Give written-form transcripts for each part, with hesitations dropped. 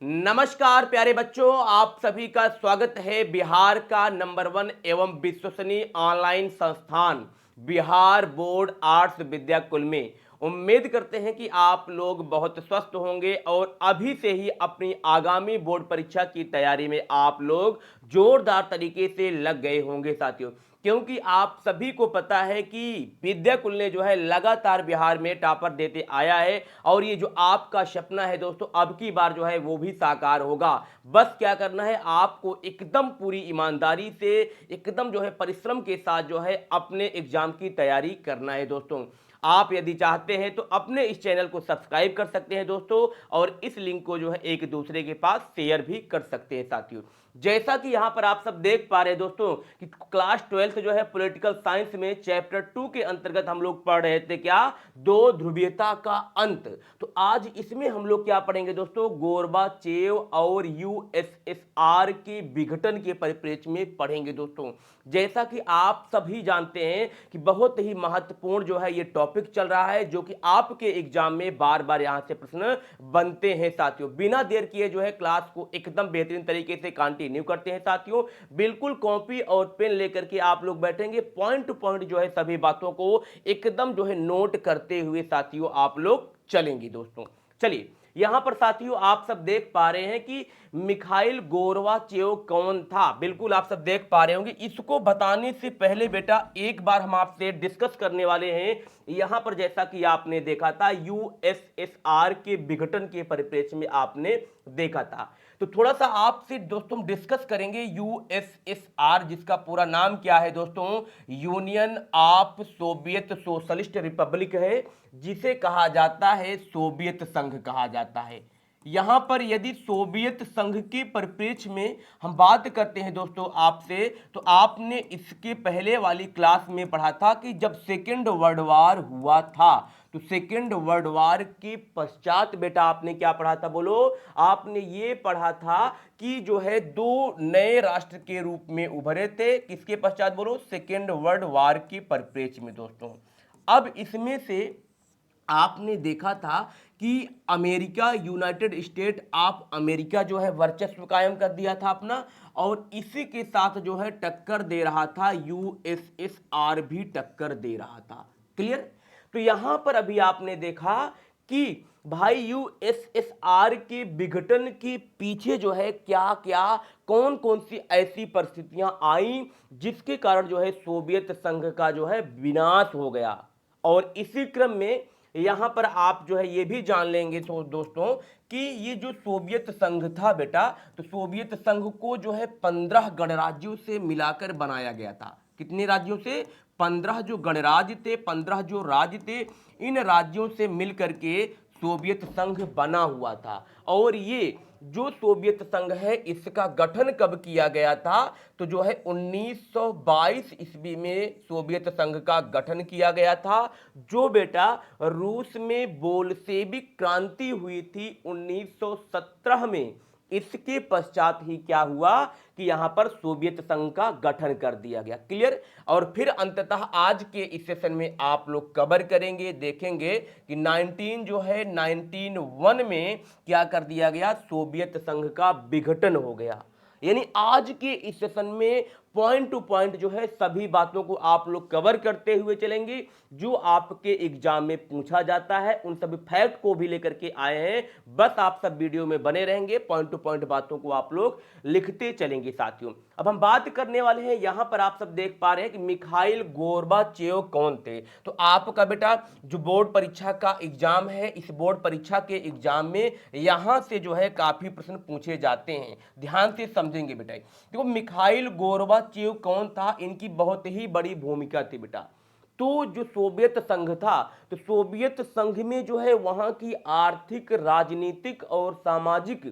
नमस्कार प्यारे बच्चों, आप सभी का स्वागत है बिहार का नंबर 1 एवं विश्वसनीय ऑनलाइन संस्थान बिहार बोर्ड आर्ट्स विद्याकुल में। उम्मीद करते हैं कि आप लोग बहुत स्वस्थ होंगे और अभी से ही अपनी आगामी बोर्ड परीक्षा की तैयारी में आप लोग जोरदार तरीके से लग गए होंगे साथियों। क्योंकि आप सभी को पता है कि विद्याकुल ने जो है लगातार बिहार में टॉपर देते आया है और ये जो आपका सपना है दोस्तों, अब की बार जो है वो भी साकार होगा। बस क्या करना है, आपको एकदम पूरी ईमानदारी से, एकदम जो है परिश्रम के साथ जो है अपने एग्जाम की तैयारी करना है दोस्तों। आप यदि चाहते हैं तो अपने इस चैनल को सब्सक्राइब कर सकते हैं दोस्तों, और इस लिंक को जो है एक दूसरे के पास शेयर भी कर सकते हैं साथियों। जैसा कि यहां पर आप सब देख पा रहे हैं दोस्तों कि क्लास 12 जो है पॉलिटिकल साइंस में चैप्टर 2 के अंतर्गत हम लोग पढ़ रहे थे क्या, दो ध्रुवीयता का अंत। तो आज इसमें हम लोग क्या पढ़ेंगे दोस्तों, गोर्बाचेव और यूएसएसआर के विघटन के परिप्रेक्ष्य में पढ़ेंगे दोस्तों। जैसा कि आप सभी जानते हैं कि बहुत ही महत्वपूर्ण जो है ये टॉपिक चल रहा है, जो कि आपके एग्जाम में बार बार यहां से प्रश्न बनते हैं साथियों। बिना देर किए जो है क्लास को एकदम बेहतरीन तरीके से कंटिन्यू करते हैं साथियों। बिल्कुल कॉपी और पेन लेकर के आप लोग बैठेंगे, पॉइंट टू पॉइंट जो है सभी बातों को एकदम जो है नोट करते हुए साथियों आप लोग चलेंगे दोस्तों। चलिए, यहां पर साथियों आप सब देख पा रहे हैं कि मिखाइल गोर्बाचेव कौन था। बिल्कुल आप सब देख पा रहे होंगे। इसको बताने से पहले बेटा एक बार हम आपसे डिस्कस करने वाले हैं यहां पर, जैसा कि आपने देखा था यूएसएसआर के विघटन के परिप्रेक्ष्य में आपने देखा था। तो थोड़ा सा आपसे दोस्तों डिस्कस करेंगे यूएसएसआर, जिसका पूरा नाम क्या है दोस्तों, union of Soviet socialist Republic है, जिसे कहा जाता है सोवियत संघ कहा जाता है। यहां पर यदि सोवियत संघ के परिप्रेक्ष्य में हम बात करते हैं दोस्तों आपसे, तो आपने इसके पहले वाली क्लास में पढ़ा था कि जब सेकेंड वर्ल्ड वार हुआ था, तो सेकेंड वर्ल्ड वार के पश्चात बेटा आपने क्या पढ़ा था, बोलो। आपने ये पढ़ा था कि जो है दो नए राष्ट्र के रूप में उभरे थे, किसके पश्चात बोलो, सेकेंड वर्ल्ड वार के परिप्रेक्ष्य में दोस्तों। अब इसमें से आपने देखा था कि America, United state of America जो है वर्चस्व कायम कर दिया था अपना, और इसी के साथ जो है टक्कर दे रहा था यूएसएसआर भी टक्कर दे रहा था। क्लियर। तो यहां पर अभी आपने देखा कि भाई यूएसएसआर के विघटन के पीछे जो है क्या क्या, कौन कौन सी ऐसी परिस्थितियां आई जिसके कारण जो है सोवियत संघ का जो है विनाश हो गया। और इसी क्रम में यहां पर आप जो है ये भी जान लेंगे तो दोस्तों कि ये जो सोवियत संघ था बेटा, तो सोवियत संघ को जो है 15 गणराज्यों से मिलाकर बनाया गया था। कितने राज्यों से, 15 जो गणराज्य थे, 15 जो राज्य थे, इन राज्यों से मिलकर के सोवियत संघ बना हुआ था। और ये जो सोवियत संघ है इसका गठन कब किया गया था, तो जो है 1922 ईस्वी में सोवियत संघ का गठन किया गया था। जो बेटा रूस में बोल्शेविक क्रांति हुई थी 1917 में, इसके पश्चात ही क्या हुआ कि यहां पर सोवियत संघ का गठन कर दिया गया। क्लियर। और फिर अंततः आज के इस सेशन में आप लोग कवर करेंगे, देखेंगे कि 19 जो है 1901 में क्या कर दिया गया, सोवियत संघ का विघटन हो गया। यानी आज के इस सेशन में पॉइंट टू पॉइंट जो है सभी बातों को आप लोग कवर करते हुए चलेंगे, जो आपके एग्जाम में पूछा जाता है उन सभी फैक्ट को भी लेकर के आए हैं। बस आप सब वीडियो में बने रहेंगे, पॉइंट टू पॉइंट बातों को आप लोग लिखते चलेंगे साथियों। अब हम बात करने वाले हैं, यहां पर आप सब देख पा रहे हैं कि मिखाइल गोर्बाचेव कौन थे। तो आपका बेटा जो बोर्ड परीक्षा का एग्जाम है, इस बोर्ड परीक्षा के एग्जाम में यहां से जो है काफी प्रश्न पूछे जाते हैं, ध्यान से समझेंगे बेटा। देखो मिखाइल गोर्बाचेव कौन था, इनकी बहुत ही बड़ी भूमिका थी बेटा। तो जो सोवियत संघ था, तो सोवियत संघ में जो है वहां की आर्थिक, राजनीतिक और सामाजिक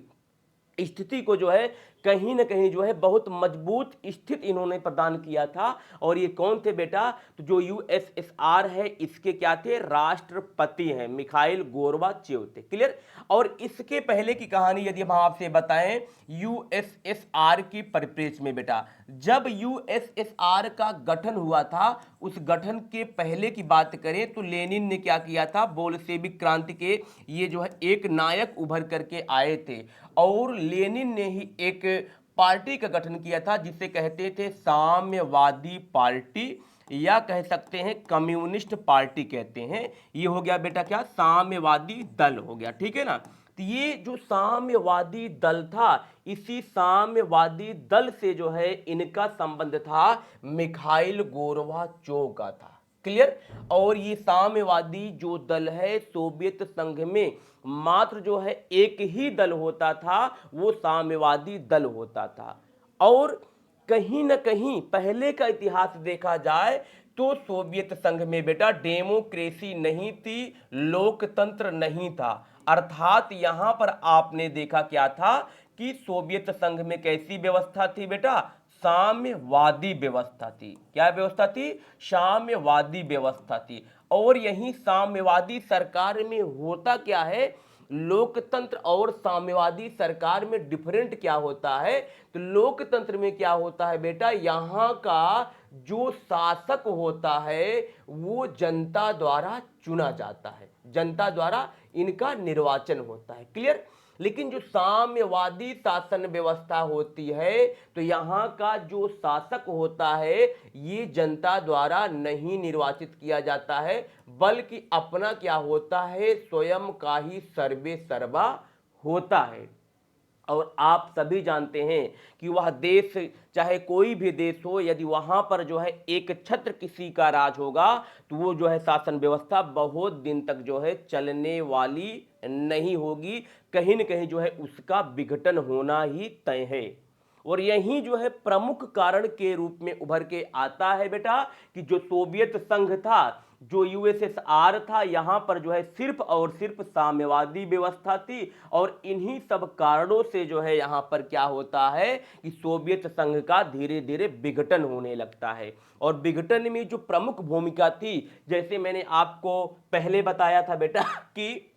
स्थिति को जो है कहीं ना कहीं जो है बहुत मजबूत स्थिति इन्होंने प्रदान किया था। और ये कौन थे बेटा? तो जो यूएसएसआर है इसके क्या थे? राष्ट्रपति हैं, मिखाइल गोर्बाचेव थे। क्लियर? और इसके पहले की कहानी यदि हम आपसे बताएं यूएसएसआर की परिप्रेक्ष्य में बेटा, जब यूएसएसआर का गठन हुआ था, उस गठन के पहले की बात करें तो लेनिन ने क्या किया था? बोल्शेविक क्रांति के ये जो है एक नायक उभर करके आए थे, और लेनिन ने ही एक पार्टी का गठन किया था जिसे कहते थे साम्यवादी पार्टी, या कह सकते हैं कम्युनिस्ट पार्टी कहते हैं। ये हो गया बेटा क्या? साम्यवादी दल हो गया। ठीक है ना? तो ये जो साम्यवादी दल था, इसी साम्यवादी दल से जो है इनका संबंध था मिखाइल गोर्बाचोव का था। क्लियर? और ये साम्यवादी जो दल है, सोवियत संघ में मात्र जो है एक ही दल होता था, वो साम्यवादी दल होता था। और कहीं ना कहीं पहले का इतिहास देखा जाए तो सोवियत संघ में बेटा डेमोक्रेसी नहीं थी, लोकतंत्र नहीं था। अर्थात यहां पर आपने देखा क्या था कि सोवियत संघ में कैसी व्यवस्था थी बेटा? साम्यवादी व्यवस्था थी। क्या व्यवस्था थी? साम्यवादी व्यवस्था थी। और यही साम्यवादी सरकार में होता क्या है? लोकतंत्र और साम्यवादी सरकार में डिफरेंट क्या होता है? तो लोकतंत्र में क्या होता है बेटा? यहां का जो शासक होता है वो जनता द्वारा चुना जाता है, जनता द्वारा इनका निर्वाचन होता है। क्लियर? लेकिन जो साम्यवादी शासन व्यवस्था होती है तो यहां का जो शासक होता है ये जनता द्वारा नहीं निर्वाचित किया जाता है, बल्कि अपना क्या होता है? स्वयं का ही सर्वे सर्वा होता है। और आप सभी जानते हैं कि वह देश, चाहे कोई भी देश हो, यदि वहां पर जो है एक छत्र किसी का राज होगा तो वो जो है शासन व्यवस्था बहुत दिन तक जो है चलने वाली नहीं होगी, कहीं न कहीं जो है उसका विघटन होना ही तय है। और यही जो है प्रमुख कारण के रूप में उभर के आता है बेटा कि जो सोवियत संघ था, जो यूएसएसआर था, यहां पर जो है सिर्फ और सिर्फ साम्यवादी व्यवस्था थी। और इन्हीं सब कारणों से जो है यहां पर क्या होता है कि सोवियत संघ का धीरे धीरे विघटन होने लगता है। और विघटन में जो प्रमुख भूमिका थी, जैसे मैंने आपको पहले बताया था बेटा कि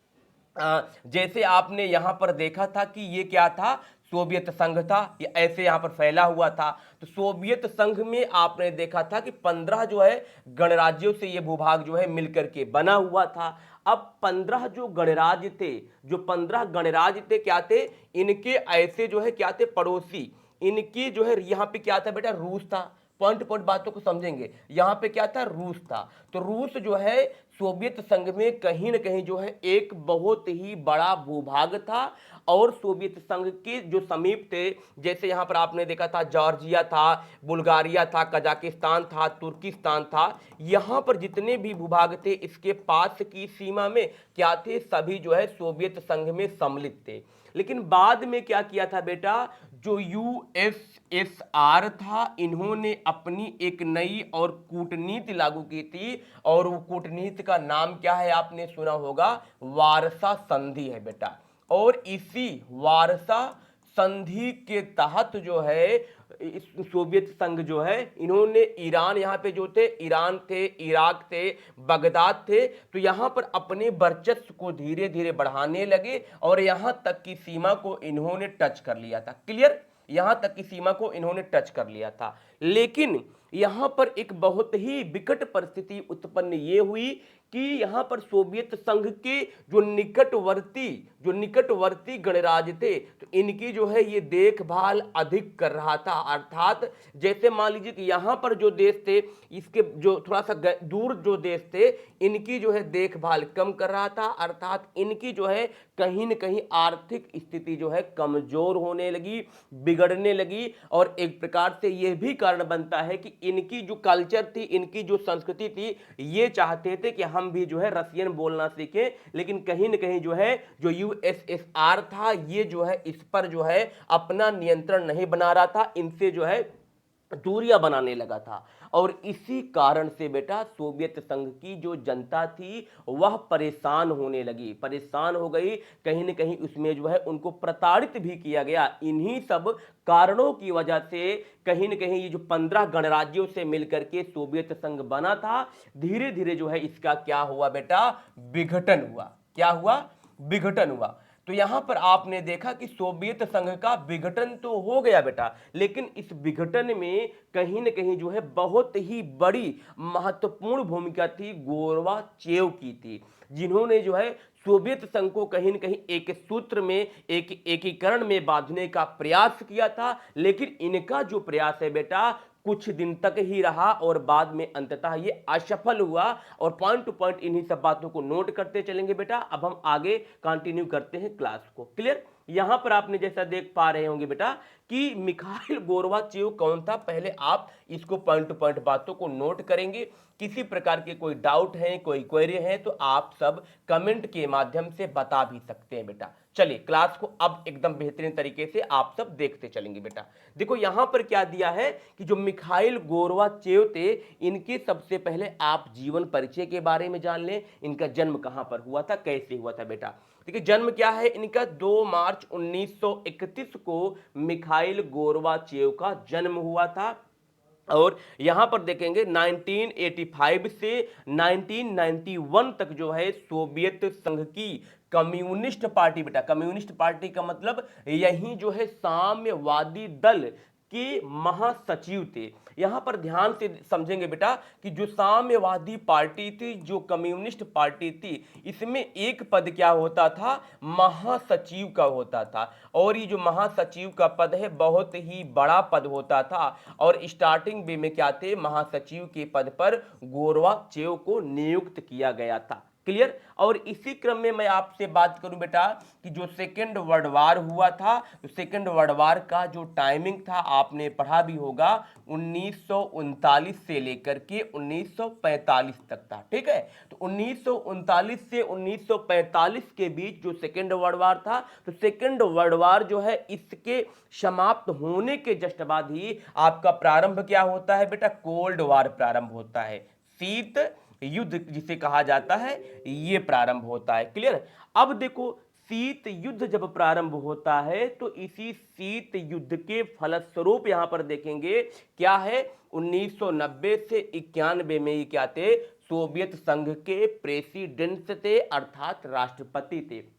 जैसे आपने यहां पर देखा था कि ये क्या था? सोवियत संघ था, ये ऐसे यहां पर फैला हुआ था। तो सोवियत संघ में आपने देखा था कि 15 जो है गणराज्यों से ये भूभाग जो है मिलकर के बना हुआ था। अब 15 जो गणराज्य थे, जो 15 गणराज्य थे क्या थे? इनके ऐसे जो है क्या थे? पड़ोसी। इनकी जो है यहाँ पे क्या था बेटा? रूस था। पॉइंट पॉइंट बातों को समझेंगे। यहां पे क्या था? रूस था। तो रूस जो है सोवियत संघ में कहीं ना कहीं जो है एक बहुत ही बड़ा भूभाग था। और सोवियत संघ के जो समीप थे, जैसे यहां पर आपने देखा था जॉर्जिया था, बुल्गारिया था, कजाकिस्तान था, तुर्किस्तान था, यहां पर जितने भी भूभाग थे इसके पास की सीमा में क्या थे? सभी जो है सोवियत संघ में सम्मिलित थे। लेकिन बाद में क्या किया था बेटा? जो यूएसएसआर था, इन्होंने अपनी एक नई और कूटनीति लागू की थी, और वो कूटनीति का नाम क्या है? आपने सुना होगा, वारसा संधि है बेटा। और इसी वारसा संधि के तहत जो है सोवियत संघ जो है इन्होंने ईरान, यहाँ पे जो थे ईरान थे, इराक थे, बगदाद थे, तो यहाँ पर अपने वर्चस्व को धीरे धीरे बढ़ाने लगे और यहाँ तक की सीमा को इन्होंने टच कर लिया था। क्लियर? यहाँ तक की सीमा को इन्होंने टच कर लिया था। लेकिन यहाँ पर एक बहुत ही विकट परिस्थिति उत्पन्न ये हुई कि यहाँ पर सोवियत संघ के जो निकटवर्ती गणराज्य थे, तो इनकी जो है ये देखभाल अधिक कर रहा था। अर्थात जैसे मान लीजिए कि यहाँ पर जो देश थे, इसके जो थोड़ा सा दूर जो देश थे, इनकी जो है देखभाल कम कर रहा था। अर्थात इनकी जो है कहीं न कहीं आर्थिक स्थिति जो है कमजोर होने लगी, बिगड़ने लगी। और एक प्रकार से यह भी कारण बनता है कि इनकी जो कल्चर थी, इनकी जो संस्कृति थी, ये चाहते थे कि हम भी जो है रसियन बोलना सीखें, लेकिन कहीं न कहीं जो है जो यूएसएसआर था, ये जो है इस पर जो है अपना नियंत्रण नहीं बना रहा था, इनसे जो है दूरियां बनाने लगा था। और इसी कारण से बेटा सोवियत संघ की जो जनता थी वह परेशान होने लगी, परेशान हो गई। कहीं न कहीं उसमें जो है उनको प्रताड़ित भी किया गया। इन्हीं सब कारणों की वजह से कहीं न कहीं ये जो 15 गणराज्यों से मिलकर के सोवियत संघ बना था, धीरे-धीरे जो है इसका क्या हुआ बेटा, विघटन हुआ। क्या हुआ? विघटन हुआ। तो यहां पर आपने देखा कि सोवियत संघ का विघटन तो हो गया बेटा, लेकिन इस विघटन में कहीं न कहीं जो है बहुत ही बड़ी महत्वपूर्ण भूमिका थी गोरबाचेव की थी, जिन्होंने जो है सोवियत संघ को कहीं न कहीं एक सूत्र में, एक एकीकरण में बांधने का प्रयास किया था। लेकिन इनका जो प्रयास है बेटा कुछ दिन तक ही रहा और बाद में अंततः ये असफल हुआ। और पॉइंट टू पॉइंट इन्हीं सब बातों को नोट करते चलेंगे बेटा। अब हम आगे कंटिन्यू करते हैं क्लास को। क्लियर? यहां पर आपने जैसा देख पा रहे होंगे बेटा कि मिखाइल गोरबाचेव कौन था, पहले आप इसको पॉइंट टू पॉइंट बातों को नोट करेंगे। किसी प्रकार के कोई डाउट है, कोई क्वेरी है तो आप सब कमेंट के माध्यम से बता भी सकते हैं बेटा। चलिए क्लास को अब एकदम बेहतरीन तरीके से आप सब देखते चलेंगे बेटा। देखो यहां पर क्या दिया है कि जो मिखाइल गोरबाचेव थे, इनके सबसे पहले आप जीवन परिचय के बारे में जान लें। इनका जन्म कहां पर हुआ था, कैसे हुआ था बेटा। देखिए जन्म क्या है इनका, 2 मार्च 1931 को मिखाइल गोरबाचेव का जन्म हुआ था। और यहां पर देखेंगे 1985 से 1991 तक जो है सोवियत संघ की कम्युनिस्ट पार्टी बेटा, कम्युनिस्ट पार्टी का मतलब यही जो है साम्यवादी दल के महासचिव थे। यहां पर ध्यान से समझेंगे बेटा कि जो साम्यवादी पार्टी थी, जो कम्युनिस्ट पार्टी थी, इसमें एक पद क्या होता था, महासचिव का होता था। और ये जो महासचिव का पद है बहुत ही बड़ा पद होता था। और स्टार्टिंग में क्या थे, महासचिव के पद पर गोरबाचेव को नियुक्त किया गया था। क्लियर? और इसी क्रम में मैं आपसे बात करूं बेटा कि जो सेकेंड वर्ल्ड वार हुआ था, तो सेकेंड वर्ल्ड वार का जो टाइमिंग था आपने पढ़ा भी होगा, 1939 से लेकर के 1945 तक था। ठीक है? तो 1939 से 1945 के बीच जो सेकेंड वर्ल्ड वार था, तो सेकेंड वर्ल्ड वार जो है इसके समाप्त होने के जस्ट बाद ही आपका प्रारंभ क्या होता है बेटा, कोल्ड वार प्रारंभ होता है। शीत युद्ध जिसे कहा जाता है, ये प्रारंभ होता है। क्लियर? अब देखो शीत युद्ध जब प्रारंभ होता है तो इसी शीत युद्ध के फलस्वरूप यहां पर देखेंगे क्या है, 1990 से 91 में ये क्या थे, सोवियत संघ के प्रेसिडेंट थे, अर्थात राष्ट्रपति थे।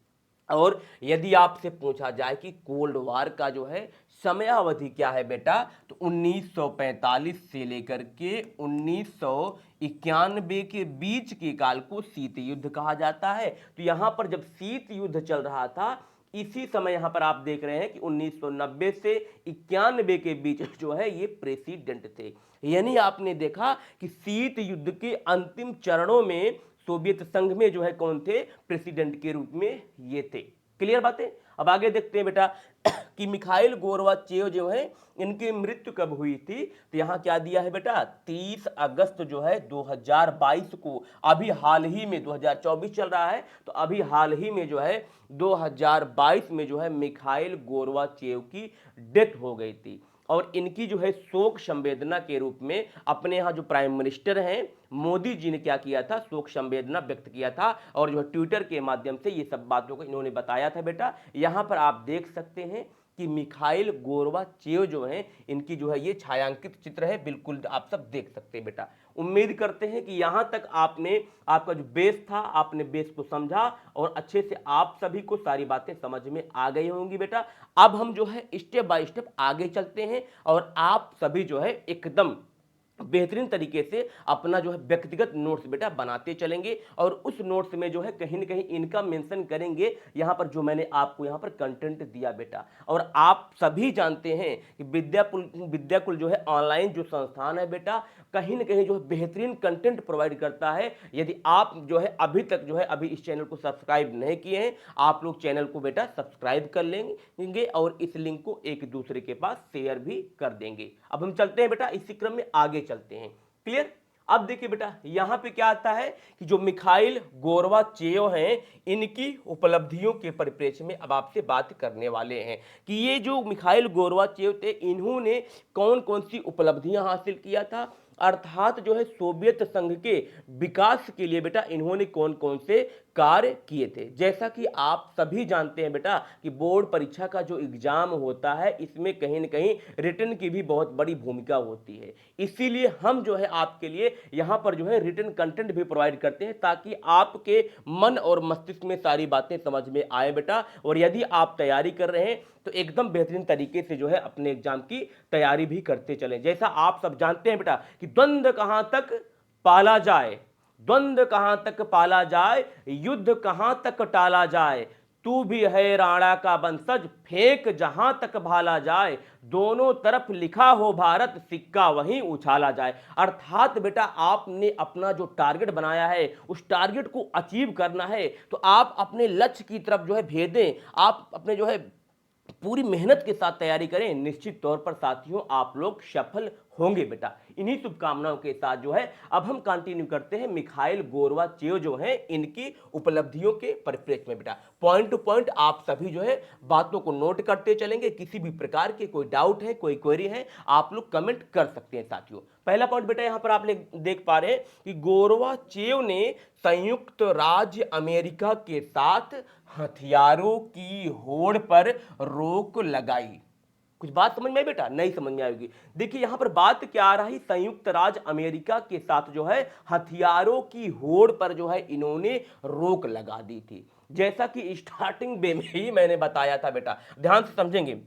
और यदि आपसे पूछा जाए कि कोल्ड वार का जो है समयावधि क्या है बेटा, तो 1945 से लेकर के 1991 के बीच के काल को शीत युद्ध कहा जाता है। तो यहां पर जब शीत युद्ध चल रहा था, इसी समय यहां पर आप देख रहे हैं कि 1990 से 91 के बीच जो है ये प्रेसिडेंट थे। यानी आपने देखा कि शीत युद्ध के अंतिम चरणों में सोवियत संघ में जो है कौन थे, प्रेसिडेंट के रूप में ये थे। क्लियर बातें? अब आगे देखते हैं बेटा कि मिखाइल गोरबाचेव जो है इनकी मृत्यु कब हुई थी, तो यहां क्या दिया है बेटा, 30 अगस्त जो है 2022 को, अभी हाल ही में 2024 चल रहा है, तो अभी हाल ही में जो है 2022 में जो है मिखाइल गोरबाचेव की डेथ हो गई थी। और इनकी जो है शोक संवेदना के रूप में अपने यहाँ जो प्राइम मिनिस्टर हैं मोदी जी ने क्या किया था, शोक संवेदना व्यक्त किया था। और जो है ट्विटर के माध्यम से ये सब बातों को इन्होंने बताया था बेटा। यहाँ पर आप देख सकते हैं कि मिखाइल गोरबाचेव जो है इनकी जो है ये छायांकित चित्र है, बिल्कुल आप सब देख सकते हैं बेटा। उम्मीद करते हैं कि यहां तक आपने आपका जो बेस था, आपने बेस को समझा और अच्छे से आप सभी को सारी बातें समझ में आ गई होंगी बेटा। अब हम जो है स्टेप बाय स्टेप आगे चलते हैं और आप सभी जो है एकदम बेहतरीन तरीके से अपना जो है व्यक्तिगत नोट्स बेटा बनाते चलेंगे। और उस नोट्स में जो है कहीं ना कहीं इनका मेंशन करेंगे यहां पर जो मैंने आपको यहां पर कंटेंट दिया बेटा। और आप सभी जानते हैं कि विद्याकुल जो है ऑनलाइन जो संस्थान है बेटा, कहीं ना कहीं जो है बेहतरीन कंटेंट प्रोवाइड करता है। यदि आप जो है अभी तक जो है अभी इस चैनल को सब्सक्राइब नहीं किए हैं, आप लोग चैनल को बेटा सब्सक्राइब कर लेंगे और इस लिंक को एक दूसरे के पास शेयर भी कर देंगे। अब हम चलते हैं बेटा, इसी क्रम में आगे चलते हैं। क्लियर? अब देखिए बेटा यहां पे क्या आता है कि जो मिखाइल गोर्बाचेव हैं, इनकी उपलब्धियों के परिप्रेक्ष्य में अब आपसे बात करने वाले हैं कि ये जो मिखाइल गोर्बाचेव थे, इन्होंने कौन कौन सी उपलब्धियां हासिल किया था, अर्थात जो है सोवियत संघ के विकास के लिए बेटा इन्होंने कौन कौन से कार्य किए थे। जैसा कि आप सभी जानते हैं बेटा कि बोर्ड परीक्षा का जो एग्जाम होता है, इसमें कहीं न कहीं रिटन की भी बहुत बड़ी भूमिका होती है। इसीलिए हम जो है आपके लिए यहाँ पर जो है रिटन कंटेंट भी प्रोवाइड करते हैं, ताकि आपके मन और मस्तिष्क में सारी बातें समझ में आए बेटा। और यदि आप तैयारी कर रहे हैं तो एकदम बेहतरीन तरीके से जो है अपने एग्जाम की तैयारी भी करते चलें। जैसा आप सब जानते हैं बेटा कि द्वंद्व कहां तक पाला जाए, द्वंद्व कहां तक पाला जाए, युद्ध कहां तक टाला जाए, तू भी है राणा का वंशज, फेंक जहां तक भाला जाए, दोनों तरफ लिखा हो भारत, सिक्का वहीं उछाला जाए। अर्थात बेटा आपने अपना जो टारगेट बनाया है, उस टारगेट को अचीव करना है, तो आप अपने लक्ष्य की तरफ जो है भेदें, आप अपने जो है पूरी मेहनत के साथ तैयारी करें। निश्चित तौर पर साथियों आप लोग सफल होंगे बेटा। इन्हीं शुभकामनाओं के साथ जो है अब हम कंटिन्यू करते हैं मिखाइल गोर्बाचेव जो हैं, इनकी उपलब्धियों के परिप्रेक्ष्य में बेटा। पॉइंट टू पॉइंट आप सभी जो है बातों को नोट करते चलेंगे। किसी भी प्रकार के कोई डाउट है, कोई क्वेरी है, आप लोग कमेंट कर सकते हैं साथियों। पहला पॉइंट बेटा यहां पर आप देख पा रहे हैं कि गोर्बाचेव ने संयुक्त राज्य अमेरिका के साथ हथियारों की होड़ पर रोक लगाई। कुछ बात समझ में आई बेटा? नहीं समझ में आएगी। देखिए यहां पर बात क्या आ रही, संयुक्त राज्य अमेरिका के साथ जो है हथियारों की होड़ पर जो है इन्होंने रोक लगा दी थी। जैसा कि स्टार्टिंग में ही मैंने बताया था बेटा, ध्यान से समझेंगे।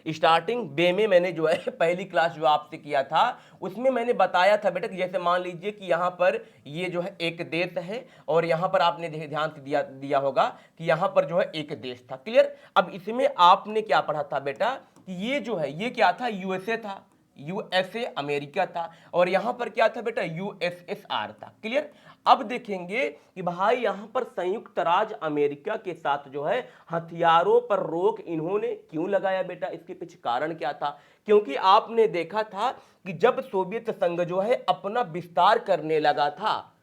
स्टार्टिंग डे में मैंने जो है पहली क्लास जो आपसे किया था, उसमें मैंने बताया था बेटा कि जैसे मान लीजिए कि यहाँ पर ये जो है एक देश है, और यहाँ पर आपने ध्यान से दिया होगा कि यहाँ पर जो है एक देश था। क्लियर? अब इसमें आपने क्या पढ़ा था बेटा कि ये जो है ये क्या था, यूएसए था, यूएसए अमेरिका था, और यहां पर क्या था बेटा, यूएसएसआर था। क्लियर? अब देखेंगे कि भाई यहां पर संयुक्त राज्य अमेरिका के साथ जो है हथियारों पर रोक इन्होंने क्यों लगाया बेटा, इसके पीछे कारण क्या था? क्योंकि आपने देखा था कि जब सोवियत संघ जो है अपना विस्तार करने लगा था,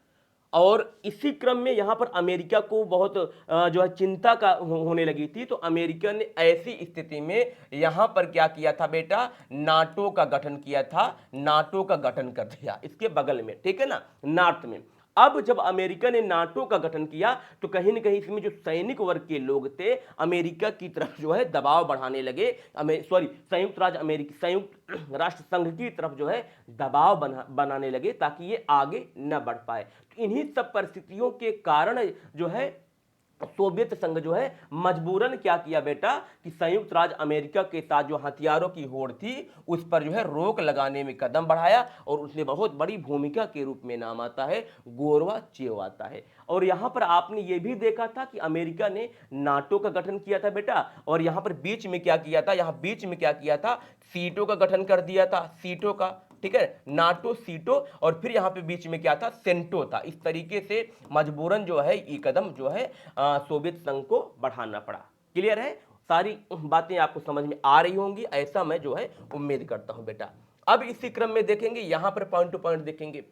और इसी क्रम में यहां पर अमेरिका को बहुत जो है चिंता का होने लगी थी, तो अमेरिका ने ऐसी स्थिति में यहां पर क्या किया था बेटा, नाटो का गठन किया था, नाटो का गठन कर दिया इसके बगल में, ठीक है ना, नॉर्थ में। अब जब अमेरिका ने नाटो का गठन किया तो कहीं ना कहीं इसमें जो सैनिक वर्ग के लोग थे अमेरिका की तरफ जो है दबाव बढ़ाने लगे, संयुक्त राष्ट्र संघ की तरफ जो है दबाव बनाने लगे, ताकि ये आगे न बढ़ पाए। तो इन्हीं सब परिस्थितियों के कारण जो है सोवियत संघ जो है मजबूरन क्या किया बेटा कि संयुक्त राज्य अमेरिका के साथ जो हथियारों की होड़ थी उस पर जो है रोक लगाने में कदम बढ़ाया, और उसने बहुत बड़ी भूमिका के रूप में नाम आता है गोर्बाचेव आता है। और यहां पर आपने ये भी देखा था कि अमेरिका ने नाटो का गठन किया था बेटा, और यहां पर बीच में क्या किया था, यहां बीच में क्या किया था, सीटों का गठन कर दिया था, सीटों का, ठीक है, नाटो, सीटो, और फिर यहां पे बीच में क्या था, सेंटो था। इस तरीके से मजबूरन जो है ये कदम जो है सोवियत संघ को बढ़ाना पड़ा। क्लियर है? सारी बातें आपको समझ में आ रही होंगी, ऐसा मैं जो है उम्मीद करता हूं बेटा। अब इसी क्रम में देखेंगे, यहां पर पॉइंट टू पॉइंट देखेंगे।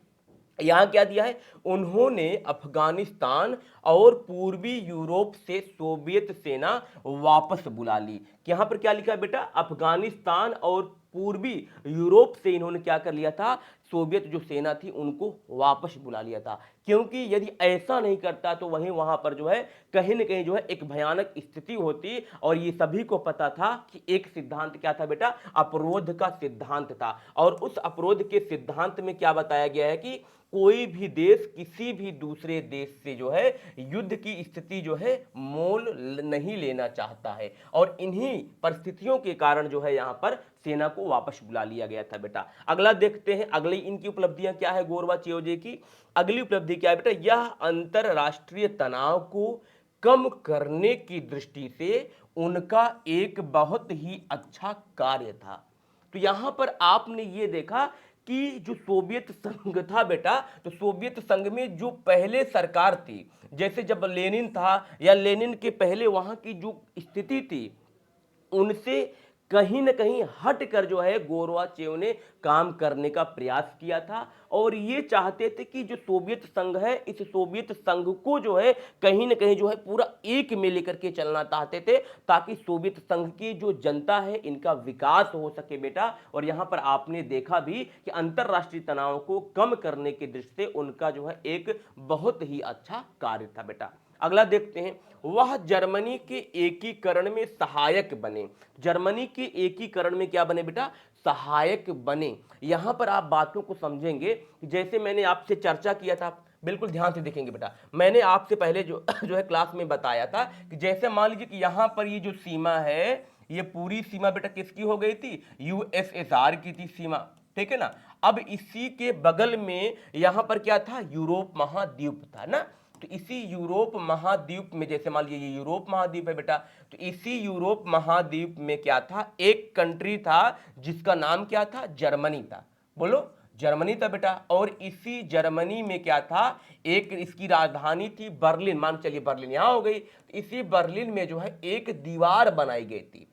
यहां क्या दिया है, उन्होंने अफगानिस्तान और पूर्वी यूरोप से सोवियत सेना वापस बुला ली। यहां पर क्या लिखा है बेटा, अफगानिस्तान और पूर्वी यूरोप से इन्होंने क्या कर लिया था, सोवियत जो सेना थी उनको वापस बुला लिया था। क्योंकि यदि ऐसा नहीं करता तो वहां पर जो है कहीं ना कहीं जो है एक भयानक स्थिति होती, और ये सभी को पता था कि एक सिद्धांत क्या था बेटा, अपरोध का सिद्धांत था। और उस अपरोध के सिद्धांत में क्या बताया गया है कि कोई भी देश किसी भी दूसरे देश से जो है युद्ध की स्थिति जो है मोल नहीं लेना चाहता है, और इन्हीं परिस्थितियों के कारण जो है यहां पर सेना को वापस बुला लिया गया था बेटा। अगला देखते हैं, अगली इनकी उपलब्धियां क्या है गोर्बाचेव जी की। अगली उपलब्धि क्या है बेटा, यह अंतरराष्ट्रीय तनाव को कम करने की दृष्टि से उनका एक बहुत ही अच्छा कार्य था। तो यहां पर आपने ये देखा कि जो सोवियत संघ था बेटा, तो सोवियत संघ में जो पहले सरकार थी, जैसे जब लेनिन था या लेनिन के पहले वहां की जो स्थिति थी, उनसे कहीं न कहीं हट कर जो है गोरबाचेव ने काम करने का प्रयास किया था और ये चाहते थे कि जो सोवियत संघ है, इस सोवियत संघ को जो है कहीं न कहीं जो है पूरा एक में लेकर के चलना चाहते थे, ताकि सोवियत संघ की जो जनता है इनका विकास हो सके बेटा। और यहाँ पर आपने देखा भी कि अंतरराष्ट्रीय तनाव को कम करने की दृष्टि से उनका जो है एक बहुत ही अच्छा कार्य था बेटा। अगला देखते हैं, वह जर्मनी के एकीकरण में सहायक बने। जर्मनी के एकीकरण में क्या बने बेटा? सहायक बने। यहां पर आप बातों को समझेंगे कि जैसे मैंने आपसे चर्चा किया था, बिल्कुल ध्यान से देखेंगे बेटा। मैंने आपसे पहले जो जो है क्लास में बताया था कि जैसे मान लीजिए कि यहां पर ये जो सीमा है, ये पूरी सीमा बेटा किसकी हो गई थी? यूएसएसआर की थी सीमा, ठीक है ना। अब इसी के बगल में यहां पर क्या था? यूरोप महाद्वीप था ना। तो इसी यूरोप महाद्वीप में, जैसे मान लीजिए ये यूरोप महाद्वीप है बेटा, तो इसी यूरोप महाद्वीप में क्या था? एक कंट्री था जिसका नाम क्या था? जर्मनी था। बोलो, जर्मनी था बेटा। और इसी जर्मनी में क्या था? एक इसकी राजधानी थी बर्लिन, मान चलिए बर्लिन यहां हो गई। तो इसी बर्लिन में जो है एक दीवार बनाई गई थी।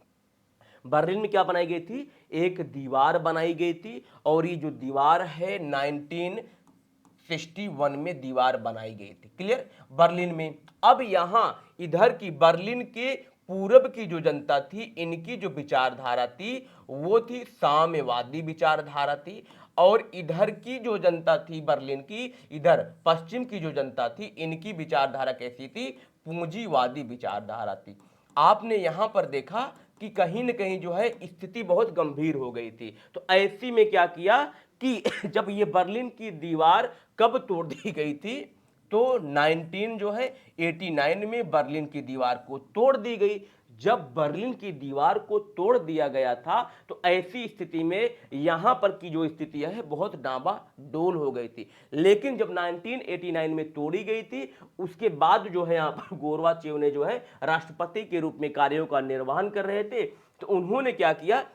बर्लिन में क्या बनाई गई थी? एक दीवार बनाई गई थी। और ये जो दीवार है 1961 में दीवार बनाई गई थी। क्लियर? बर्लिन में। अब यहां इधर की बर्लिन के पूरब की जो जनता थी, इनकी जो विचारधारा थी वो थी साम्यवादी विचारधारा थी। और इधर की जो जनता थी बर्लिन की, इधर पश्चिम की जो जनता थी, इनकी विचारधारा कैसी थी? पूंजीवादी विचारधारा थी। आपने यहां पर देखा कि कहीं न कहीं जो है स्थिति बहुत गंभीर हो गई थी। तो ऐसी में क्या किया कि जब ये बर्लिन की दीवार कब तोड़ दी गई थी? तो 19 जो है 89 में बर्लिन की दीवार को तोड़ दी गई। जब बर्लिन की दीवार को तोड़ दिया गया था तो ऐसी स्थिति में यहां पर की जो स्थिति है बहुत डामाडोल हो गई थी। लेकिन जब 1989 में तोड़ी गई थी, उसके बाद जो है यहां पर गोरबाचेव ने जो है राष्ट्रपति के रूप में कार्यों का निर्वहन कर रहे थे। तो उन्होंने क्या किया?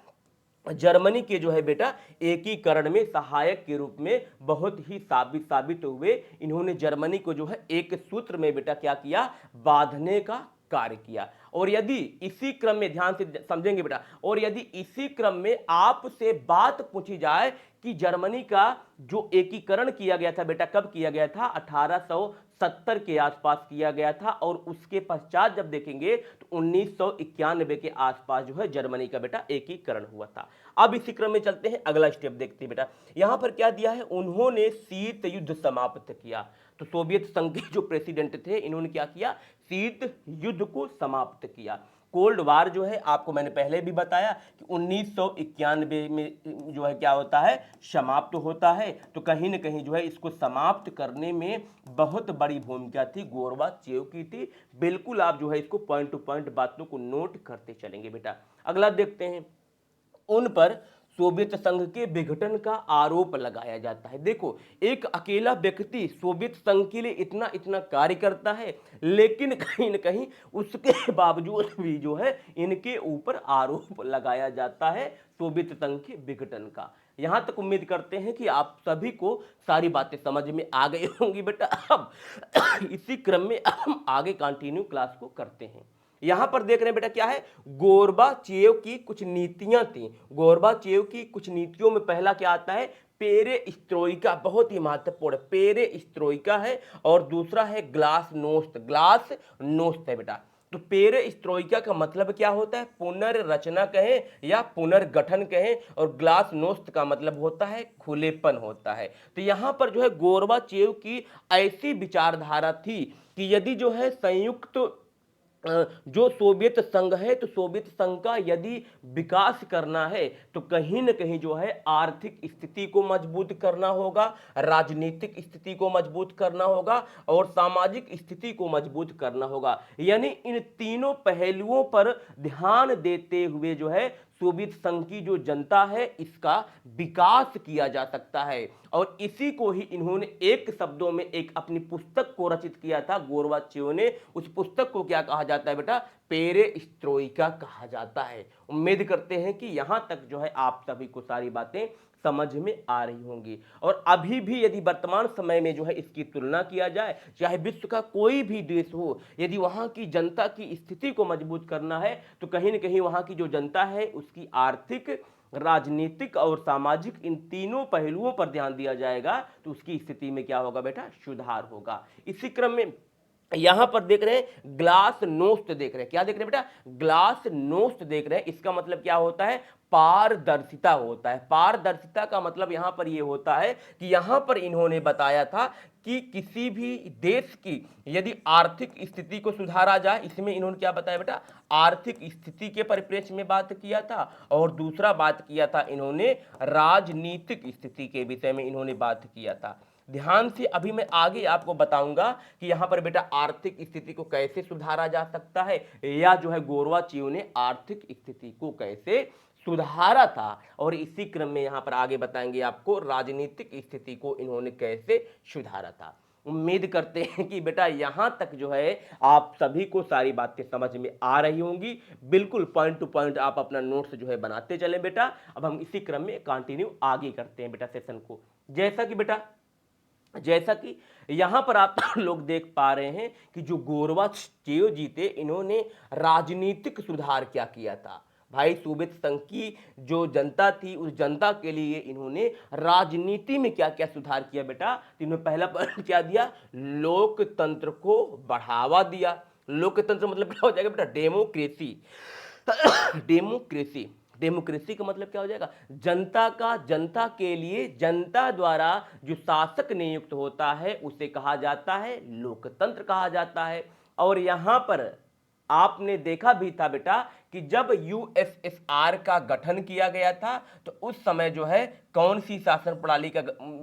जर्मनी के जो है बेटा एकीकरण में सहायक के रूप में बहुत ही साबित हुए। इन्होंने जर्मनी को जो है एक सूत्र में बेटा क्या किया? बांधने का कार्य किया। और यदि इसी क्रम में, ध्यान से समझेंगे बेटा, और यदि इसी क्रम में आपसे बात पूछी जाए कि जर्मनी का जो एकीकरण किया गया था बेटा, कब किया गया था? 1870 के आसपास किया गया था। और उसके पश्चात जब देखेंगे तो 1991 के आसपास जो है जर्मनी का बेटा एकीकरण हुआ था। अब इसी क्रम में चलते हैं, अगला स्टेप देखते हैं बेटा। यहां पर क्या दिया है? उन्होंने शीत युद्ध समाप्त किया। तो सोवियत संघ के जो प्रेसिडेंट थे, इन्होंने क्या किया? शीत युद्ध को समाप्त किया। कोल्ड वार जो है आपको मैंने पहले भी बताया कि 1991 में जो है क्या होता है? समाप्त होता है। तो कहीं ना कहीं जो है इसको समाप्त करने में बहुत बड़ी भूमिका थी गोरबाचेव की थी। बिल्कुल आप जो है इसको पॉइंट टू पॉइंट बातों को नोट करते चलेंगे बेटा। अगला देखते हैं, उन पर सोवियत संघ के विघटन का आरोप लगाया जाता है। देखो, एक अकेला व्यक्ति सोवियत संघ के लिए इतना इतना कार्य करता है, लेकिन कहीं न कहीं उसके बावजूद भी जो है इनके ऊपर आरोप लगाया जाता है सोवियत संघ के विघटन का। यहां तक उम्मीद करते हैं कि आप सभी को सारी बातें समझ में आ गई होंगी बेटा। अब इसी क्रम में हम आगे कंटिन्यू क्लास को करते हैं। यहां पर देख रहे हैं बेटा क्या है? गोरबाचेव की कुछ नीतियां थी। गोरबाचेव की कुछ नीतियों में पहला क्या आता है? पेरेस्ट्रोइका, बहुत ही महत्वपूर्ण पेरेस्ट्रोइका है। और दूसरा है ग्लासनोस्त, ग्लासनोस्त है बेटा। तो पेरेस्ट्रोइका का मतलब क्या होता है? पुनर्रचना कहें या पुनर्गठन कहें। और ग्लासनोस्त का मतलब होता है खुलेपन होता है। तो यहां पर जो है गोरबाचेव की ऐसी विचारधारा थी कि यदि जो है संयुक्त जो सोवियत संघ है, तो सोवियत संघ का यदि विकास करना है तो कहीं ना कहीं जो है आर्थिक स्थिति को मजबूत करना होगा, राजनीतिक स्थिति को मजबूत करना होगा और सामाजिक स्थिति को मजबूत करना होगा। यानी इन तीनों पहलुओं पर ध्यान देते हुए जो है सोवियत संघ की जो जनता है इसका विकास किया जा सकता है। और इसी को ही इन्होंने एक शब्दों में एक अपनी पुस्तक को रचित किया था गोरबाचेव ने। उस पुस्तक को क्या कहा जाता है बेटा? पेरेस्ट्रोइका कहा जाता है। उम्मीद करते हैं कि यहां तक जो है आप सभी को सारी बातें समझ में आ रही होंगी। और अभी भी यदि वर्तमान समय में जो है इसकी तुलना किया जाए, चाहे विश्व का कोई भी देश हो, यदि वहां की जनता की स्थिति को मजबूत करना है तो कहीं न कहीं वहां की जो जनता है उसकी आर्थिक, राजनीतिक और सामाजिक इन तीनों पहलुओं पर ध्यान दिया जाएगा तो उसकी स्थिति में क्या होगा बेटा, सुधार होगा। इसी क्रम में यहां पर देख रहे हैं ग्लास नोस्ट देख रहे हैं, क्या देख रहे हैं बेटा, ग्लास नोस्ट देख रहे हैं। इसका मतलब क्या होता है, पारदर्शिता होता है। पारदर्शिता का मतलब यहां पर यह होता है कि यहां पर इन्होंने बताया था कि किसी भी देश की यदि आर्थिक स्थिति को सुधारा जाए, इसमें इन्होंने क्या बताया बेटा, आर्थिक स्थिति के परिप्रेक्ष्य में बात किया था, और दूसरा बात किया था इन्होंने राजनीतिक स्थिति के विषय में इन्होंने बात किया था। ध्यान से अभी मैं आगे आपको बताऊंगा कि यहां पर बेटा आर्थिक स्थिति को कैसे सुधारा जा सकता है, या जो है गोरवाचियों ने आर्थिक स्थिति को कैसे सुधारा था, और इसी क्रम में यहां पर आगे बताएंगे आपको राजनीतिक स्थिति को इन्होंने कैसे सुधारा था। उम्मीद करते हैं कि बेटा यहां तक जो है आप सभी को सारी बातें समझ में आ रही होंगी। बिल्कुल पॉइंट टू पॉइंट आप अपना नोट्स जो है बनाते चलें बेटा। अब हम इसी क्रम में कंटिन्यू आगे करते हैं बेटा सेशन को। जैसा कि यहां पर आप लोग देख पा रहे हैं कि जो गोरवाचियों जी थे इन्होंने राजनीतिक सुधार क्या किया था। भाई सोवियत संघ की जो जनता थी उस जनता के लिए इन्होंने राजनीति में क्या क्या सुधार किया बेटा, तो इन्होंने पहला पॉइंट क्या दिया, लोकतंत्र को बढ़ावा दिया। लोकतंत्र मतलब क्या हो जाएगा बेटा, डेमोक्रेसी। डेमोक्रेसी, डेमोक्रेसी का मतलब क्या हो जाएगा, जनता का, जनता के लिए जनता द्वारा जो शासक नियुक्त होता है उसे कहा जाता है लोकतंत्र कहा जाता है। और यहां पर आपने देखा भी था बेटा कि जब यूएसएसआर का गठन किया गया था तो उस समय जो है कौन सी शासन प्रणाली का,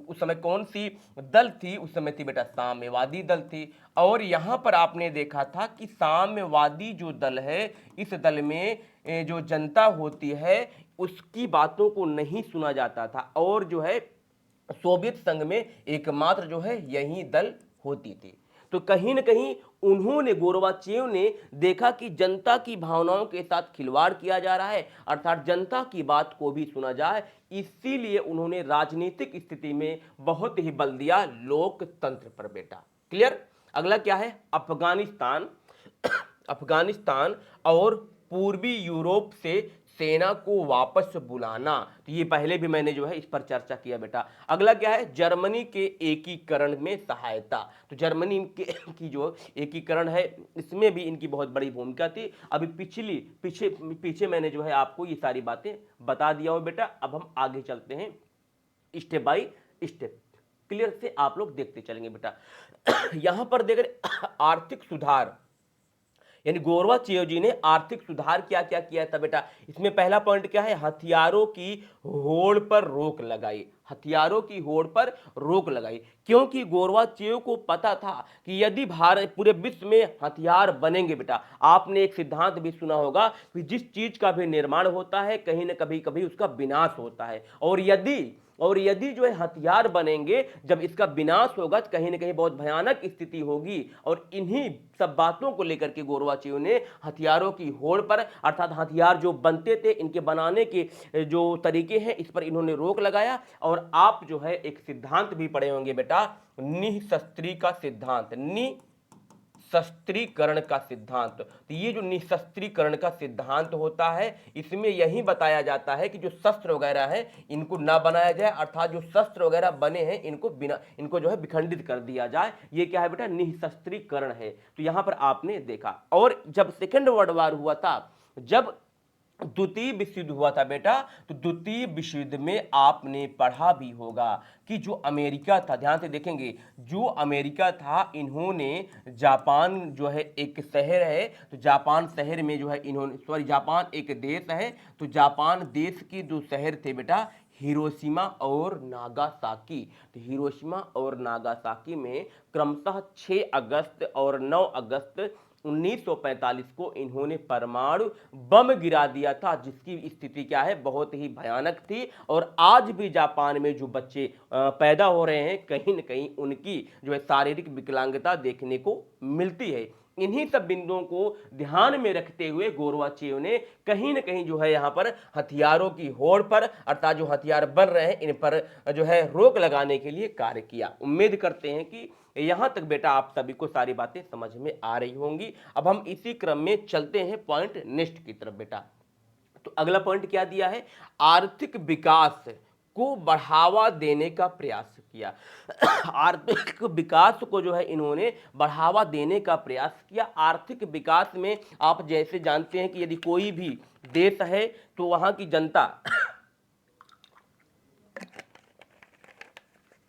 उस समय कौन सी दल थी, उस समय थी बेटा साम्यवादी दल थी। और यहां पर आपने देखा था कि साम्यवादी जो दल है इस दल में जो जनता होती है उसकी बातों को नहीं सुना जाता था, और जो है सोवियत संघ में एकमात्र जो है यही दल होती थी। तो कहीं ना कहीं उन्होंने, गोरबाचेव ने देखा कि जनता की भावनाओं के साथ खिलवाड़ किया जा रहा है, अर्थात जनता की बात को भी सुना जाए, इसीलिए उन्होंने राजनीतिक स्थिति में बहुत ही बल दिया लोकतंत्र पर बेटा। क्लियर। अगला क्या है, अफगानिस्तान। अफगानिस्तान और पूर्वी यूरोप से सेना को वापस बुलाना, तो ये पहले भी मैंने जो है इस पर चर्चा किया बेटा। अगला क्या है, जर्मनी के एकीकरण में सहायता। तो जर्मनी के की जो एकीकरण है इसमें भी इनकी बहुत बड़ी भूमिका थी। अभी पीछे मैंने जो है आपको ये सारी बातें बता दिया हूं बेटा। अब हम आगे चलते हैं स्टेप बाय स्टेप, क्लियर से आप लोग देखते चलेंगे बेटा। यहां पर देख रहे आर्थिक सुधार, यानी गोरबाचेव जी ने आर्थिक सुधार क्या क्या किया था बेटा। इसमें पहला पॉइंट क्या है, हथियारों की होड़ पर रोक लगाई। हथियारों की होड़ पर रोक लगाई, क्योंकि गोरबाचेव को पता था कि यदि भारत, पूरे विश्व में हथियार बनेंगे बेटा, आपने एक सिद्धांत भी सुना होगा कि जिस चीज का भी निर्माण होता है कहीं ना कभी कभी उसका विनाश होता है, और यदि जो है हथियार बनेंगे, जब इसका विनाश होगा तो कहीं ना कहीं बहुत भयानक स्थिति होगी। और इन्हीं सब बातों को लेकर के गोरबाचेव ने हथियारों की होड़ पर, अर्थात हथियार जो बनते थे इनके बनाने के जो तरीके हैं इस पर इन्होंने रोक लगाया। और आप जो है एक सिद्धांत भी पढ़े होंगे बेटा, निःशस्त्री का सिद्धांत, निःशस्त्रीकरण का सिद्धांत। तो ये जो निःशस्त्रीकरण का सिद्धांत होता है इसमें यही बताया जाता है कि जो शस्त्र वगैरह है इनको ना बनाया जाए, अर्थात जो शस्त्र वगैरह बने हैं इनको जो है विखंडित कर दिया जाए। ये क्या है बेटा, निःशस्त्रीकरण है। तो यहां पर आपने देखा। और जब सेकेंड वर्ल्ड वॉर हुआ था, जब द्वितीय विश्व युद्ध हुआ था बेटा, तो द्वितीय विश्व युद्ध में आपने पढ़ा भी होगा कि जो अमेरिका था, ध्यान से देखेंगे, जो अमेरिका था इन्होंने जापान जो है एक शहर है, तो जापान शहर में जो है इन्होंने, सॉरी जापान एक देश है, तो जापान देश के जो शहर थे बेटा हिरोशिमा और नागासाकी। तो हिरोशिमा और नागासाकी में क्रमशः 6 अगस्त और 9 अगस्त 1945 को इन्होंने परमाणु बम गिरा दिया था, जिसकी स्थिति क्या है, बहुत ही भयानक थी। और आज भी जापान में जो बच्चे पैदा हो रहे हैं कहीं न कहीं उनकी जो है शारीरिक विकलांगता देखने को मिलती है। इन्हीं सब बिंदुओं को ध्यान में रखते हुए गोरबाचेव ने कहीं ना कहीं जो है यहाँ पर हथियारों की होड़ पर, अर्थात जो हथियार बन रहे हैं इन पर जो है रोक लगाने के लिए कार्य किया। उम्मीद करते हैं कि यहां तक बेटा आप सभी को सारी बातें समझ में आ रही होंगी। अब हम इसी क्रम में चलते हैं पॉइंट नेक्स्ट की तरफ बेटा। तो अगला पॉइंट क्या दिया है, आर्थिक विकास को बढ़ावा देने का प्रयास किया। आर्थिक विकास को जो है इन्होंने बढ़ावा देने का प्रयास किया। आर्थिक विकास में आप जैसे जानते हैं कि यदि कोई भी देश है तो वहां की जनता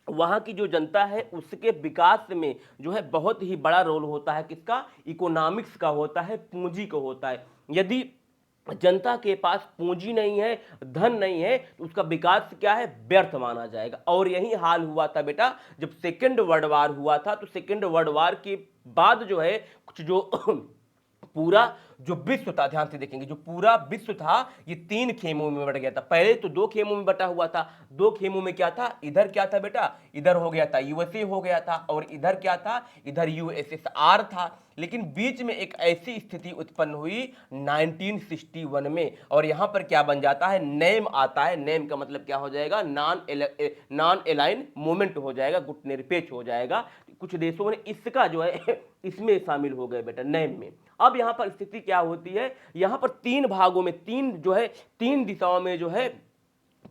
वहां की जो जनता है उसके विकास में जो है बहुत ही बड़ा रोल होता है, किसका, इकोनॉमिक्स का होता है, पूंजी का होता है। यदि जनता के पास पूंजी नहीं है, धन नहीं है, तो उसका विकास क्या है, व्यर्थ माना जाएगा। और यही हाल हुआ था बेटा जब सेकेंड वर्ल्ड वार हुआ था। तो सेकेंड वर्ल्ड वार के बाद जो है कुछ जो पूरा जो विश्व था, ध्यान से देखेंगे, जो पूरा विश्व था ये 3 खेमों में बट गया था। पहले तो 2 खेमों में बटा हुआ था। 2 खेमों में क्या था, इधर क्या था बेटा, इधर हो गया था यूएसए हो गया था, और इधर क्या था, इधर यूएसएसआर था। लेकिन बीच में एक ऐसी स्थिति उत्पन्न हुई 1961 में, और यहां पर क्या बन जाता है, नेम आता है। नेम का मतलब क्या हो जाएगा, नॉन एलाइन मूवमेंट हो जाएगा, गुट निरपेक्ष हो जाएगा। कुछ देशों ने इसका जो है इसमें शामिल हो गए बेटा, नेम में। अब यहां पर स्थिति क्या होती है, यहां पर 3 भागों में, 3 जो है 3 दिशाओं में जो है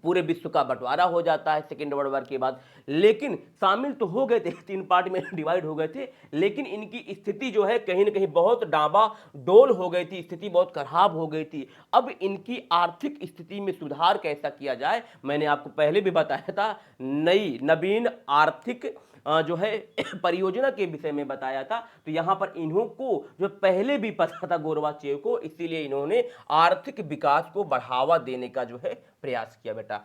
पूरे विश्व का बंटवारा हो जाता है सेकेंड वर्ल्ड वार के बाद। लेकिन शामिल तो हो गए थे, 3 पार्ट में डिवाइड हो गए थे, लेकिन इनकी स्थिति जो है कहीं ना कहीं बहुत डाबा डोल हो गई थी, स्थिति बहुत खराब हो गई थी। अब इनकी आर्थिक स्थिति में सुधार कैसा किया जाए, मैंने आपको पहले भी बताया था, नई नवीन आर्थिक जो है परियोजना के विषय में बताया था। तो यहां पर इन्हों को जो पहले भी पता था गोरबाचेव को, इसीलिए इन्होंने आर्थिक विकास को बढ़ावा देने का जो है प्रयास किया बेटा।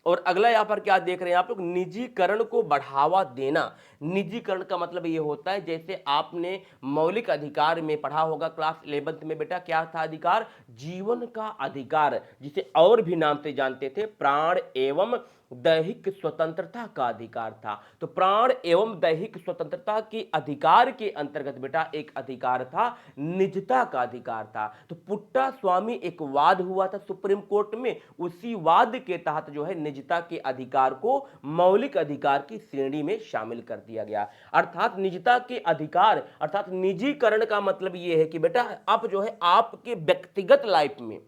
और अगला यहां पर क्या देख रहे हैं आप लोग, निजीकरण को बढ़ावा देना। निजीकरण का मतलब ये होता है, जैसे आपने मौलिक अधिकार में पढ़ा होगा क्लास 11th में बेटा, क्या था अधिकार, जीवन का अधिकार, जिसे और भी नाम से जानते थे प्राण एवं दैहिक स्वतंत्रता का अधिकार था। तो प्राण एवं दैहिक स्वतंत्रता के अधिकार के अंतर्गत बेटा एक अधिकार था, निजता का अधिकार था। तो पुट्टा स्वामी एक वाद हुआ था सुप्रीम कोर्ट में, उसी वाद के तहत जो है निजता के अधिकार को मौलिक अधिकार की श्रेणी में शामिल कर दिया गया। अर्थात निजता के अधिकार, अर्थात निजीकरण का मतलब यह है कि बेटा अब जो है आपके व्यक्तिगत लाइफ में,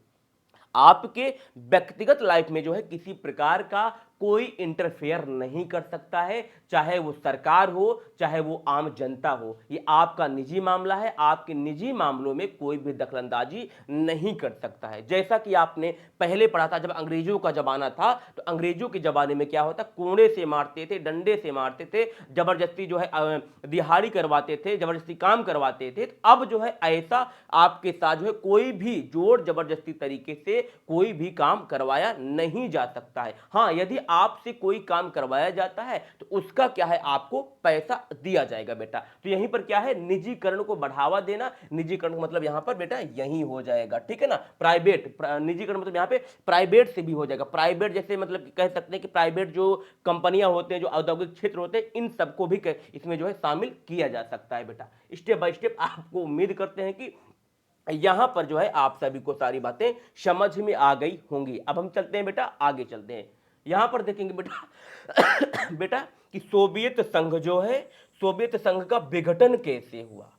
आपके व्यक्तिगत लाइफ में जो है किसी प्रकार का कोई इंटरफेयर नहीं कर सकता है, चाहे वो सरकार हो चाहे वो आम जनता हो। ये आपका निजी मामला है, आपके निजी मामलों में कोई भी दखलंदाजी नहीं कर सकता है। जैसा कि आपने पहले पढ़ा था, जब अंग्रेजों का जमाना था तो अंग्रेजों के जमाने में क्या होता, कोड़े से मारते थे, डंडे से मारते थे, जबरदस्ती जो है दिहाड़ी करवाते थे, जबरदस्ती काम करवाते थे। अब जो है ऐसा आपके साथ जो है कोई भी जोर जबरदस्ती तरीके से कोई भी काम करवाया नहीं जा सकता है। हाँ, यदि आपसे कोई काम करवाया जाता है तो उसका क्या है, आपको पैसा दिया जाएगा बेटा। तो यहीं पर क्या है, निजीकरण को बढ़ावा देना। निजीकरण का मतलब यहां पर बेटा यही हो जाएगा, ठीक है ना। प्राइवेट, निजीकरण मतलब यहां पे प्राइवेट से भी हो जाएगा। प्राइवेट जैसे मतलब कह सकते हैं कि प्राइवेट जो कंपनियां होते हैं, जो औद्योगिक क्षेत्र होते हैं, इन सबको भी इसमें जो है शामिल किया जा सकता है बेटा। स्टेप बाय स्टेप आपको उम्मीद करते हैं कि यहां पर जो है आप सभी को सारी बातें समझ में आ गई होंगी। अब हम चलते हैं बेटा, आगे चलते हैं। यहां पर देखेंगे बेटा बेटा कि सोवियत संघ जो है, सोवियत संघ का विघटन कैसे हुआ,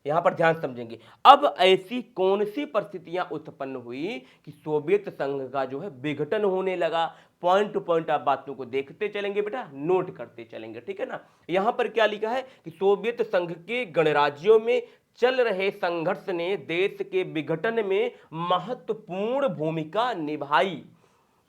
यहां पर ध्यान समझेंगे। अब ऐसी कौन सी परिस्थितियां उत्पन्न हुई कि सोवियत संघ का जो है विघटन होने लगा। पॉइंट टू पॉइंट आप बातों को देखते चलेंगे बेटा, नोट करते चलेंगे, ठीक है ना। यहां पर क्या लिखा है कि सोवियत संघ के गणराज्यों में चल रहे संघर्ष ने देश के विघटन में महत्वपूर्ण भूमिका निभाई।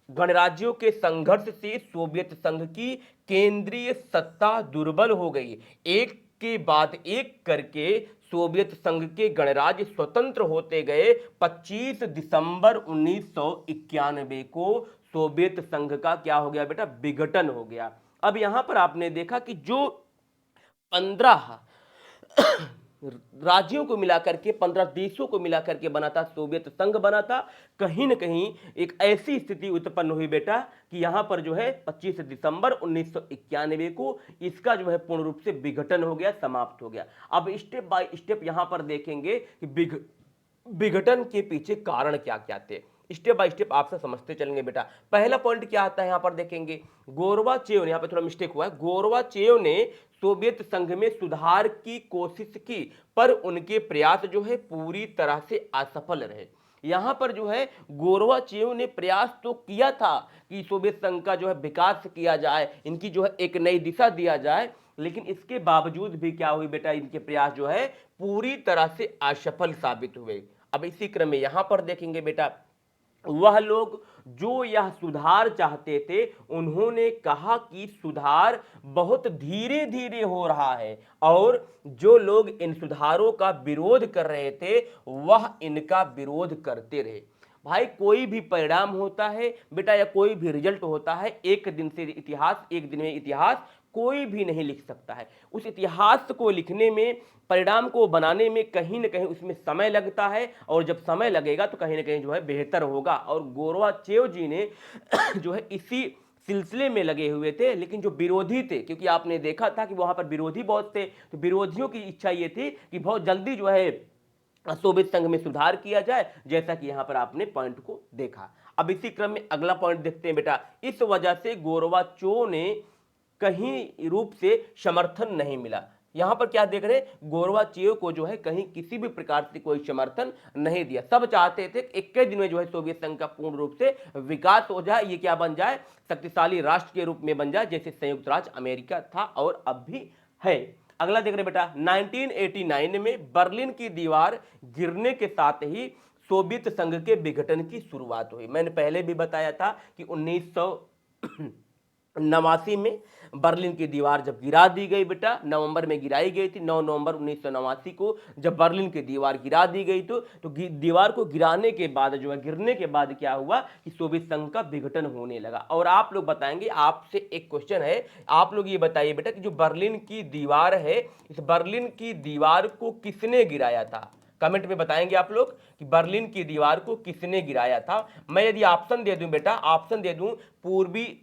गणराज्यों के संघर्ष से सोवियत संघ की केंद्रीय सत्ता दुर्बल हो गई। एक के बाद एक करके सोवियत संघ के गणराज्य स्वतंत्र होते गए। 25 दिसंबर 1991 को सोवियत संघ का क्या हो गया बेटा, विघटन हो गया। अब यहां पर आपने देखा कि जो 15 राज्यों को मिलाकर के 15 देशों को मिलाकर के बना था, सोवियत संघ बना था। कहीं ना कहीं एक ऐसी स्थिति उत्पन्न हुई बेटा कि यहां पर जो है 25 दिसंबर 1991 को इसका जो है पूर्ण रूप से विघटन हो गया, समाप्त हो गया। अब स्टेप बाय स्टेप यहां पर देखेंगे कि विघटन के पीछे कारण क्या क्या थे, स्टेप बाय स्टेप आपसे समझते चलेंगे बेटा। पहला पॉइंट क्या आता है यहां पर देखेंगे, गोरबाचेव ने, यहां पे थोड़ा मिस्टेक हुआ है, गोरबाचेव ने सोवियत संघ में सुधार की कोशिश की, पर उनके प्रयास जो है पूरी तरह से असफल रहे। यहां पर जो है गोरबाचेव ने प्रयास तो किया था कि सोवियत संघ का जो है विकास किया जाए, इनकी जो है एक नई दिशा दिया जाए, लेकिन इसके बावजूद भी क्या हुई बेटा, इनके प्रयास जो है पूरी तरह से असफल साबित हुए। अब इसी क्रम में यहां पर देखेंगे बेटा, वह लोग जो यह सुधार चाहते थे, उन्होंने कहा कि सुधार बहुत धीरे धीरे हो रहा है, और जो लोग इन सुधारों का विरोध कर रहे थे वह इनका विरोध करते रहे। भाई कोई भी परिणाम होता है बेटा, या कोई भी रिजल्ट होता है, एक दिन से इतिहास, एक दिन में इतिहास कोई भी नहीं लिख सकता है। उस इतिहास को लिखने में, परिणाम को बनाने में कहीं ना कहीं उसमें समय लगता है, और जब समय लगेगा तो कहीं ना कहीं जो है बेहतर होगा। और गोरबाचेव जी ने जो है इसी सिलसिले में लगे हुए थे। लेकिन जो विरोधी थे, क्योंकि आपने देखा था कि वहां पर विरोधी बहुत थे, तो विरोधियों की इच्छा ये थी कि बहुत जल्दी जो है सोवियत संघ में सुधार किया जाए, जैसा कि यहां पर आपने पॉइंट को देखा। अब इसी क्रम में अगला पॉइंट देखते हैं बेटा, इस वजह से गोरबाचोव ने कहीं रूप से समर्थन नहीं मिला। यहां पर क्या देख रहे हैं, गोरबाचेव को जो है कहीं किसी भी प्रकार से कोई समर्थन नहीं दिया। सब चाहते थे एक दिन में जो है सोवियत संघ का पूर्ण रूप से विकास हो जाए, ये क्या बन जाए, शक्तिशाली राष्ट्र के रूप में बन जाए, जैसे संयुक्त राज्य अमेरिका था और अब भी है। अगला देख रहे बेटा, 1989 में बर्लिन की दीवार गिरने के साथ ही सोवियत संघ के विघटन की शुरुआत हुई। मैंने पहले भी बताया था कि 1989 में बर्लिन की दीवार जब गिरा दी गई बेटा, नवंबर में गिराई गई थी, 9 नवंबर 1989 को जब बर्लिन की दीवार गिरा दी गई तो दीवार को गिराने के बाद जो है, गिरने के बाद क्या हुआ कि सोवियत संघ का विघटन होने लगा। और आप लोग बताएंगे, आपसे एक क्वेश्चन है, आप लोग ये बताइए बेटा कि जो बर्लिन की दीवार है, इस बर्लिन की दीवार को किसने गिराया था? कमेंट में बताएंगे आप लोग कि बर्लिन की दीवार को किसने गिराया था। मैं यदि ऑप्शन दे दूं बेटा, ऑप्शन दे दूं, पूर्वी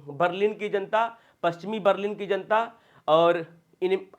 बर्लिन की जनता, पश्चिमी बर्लिन की जनता, और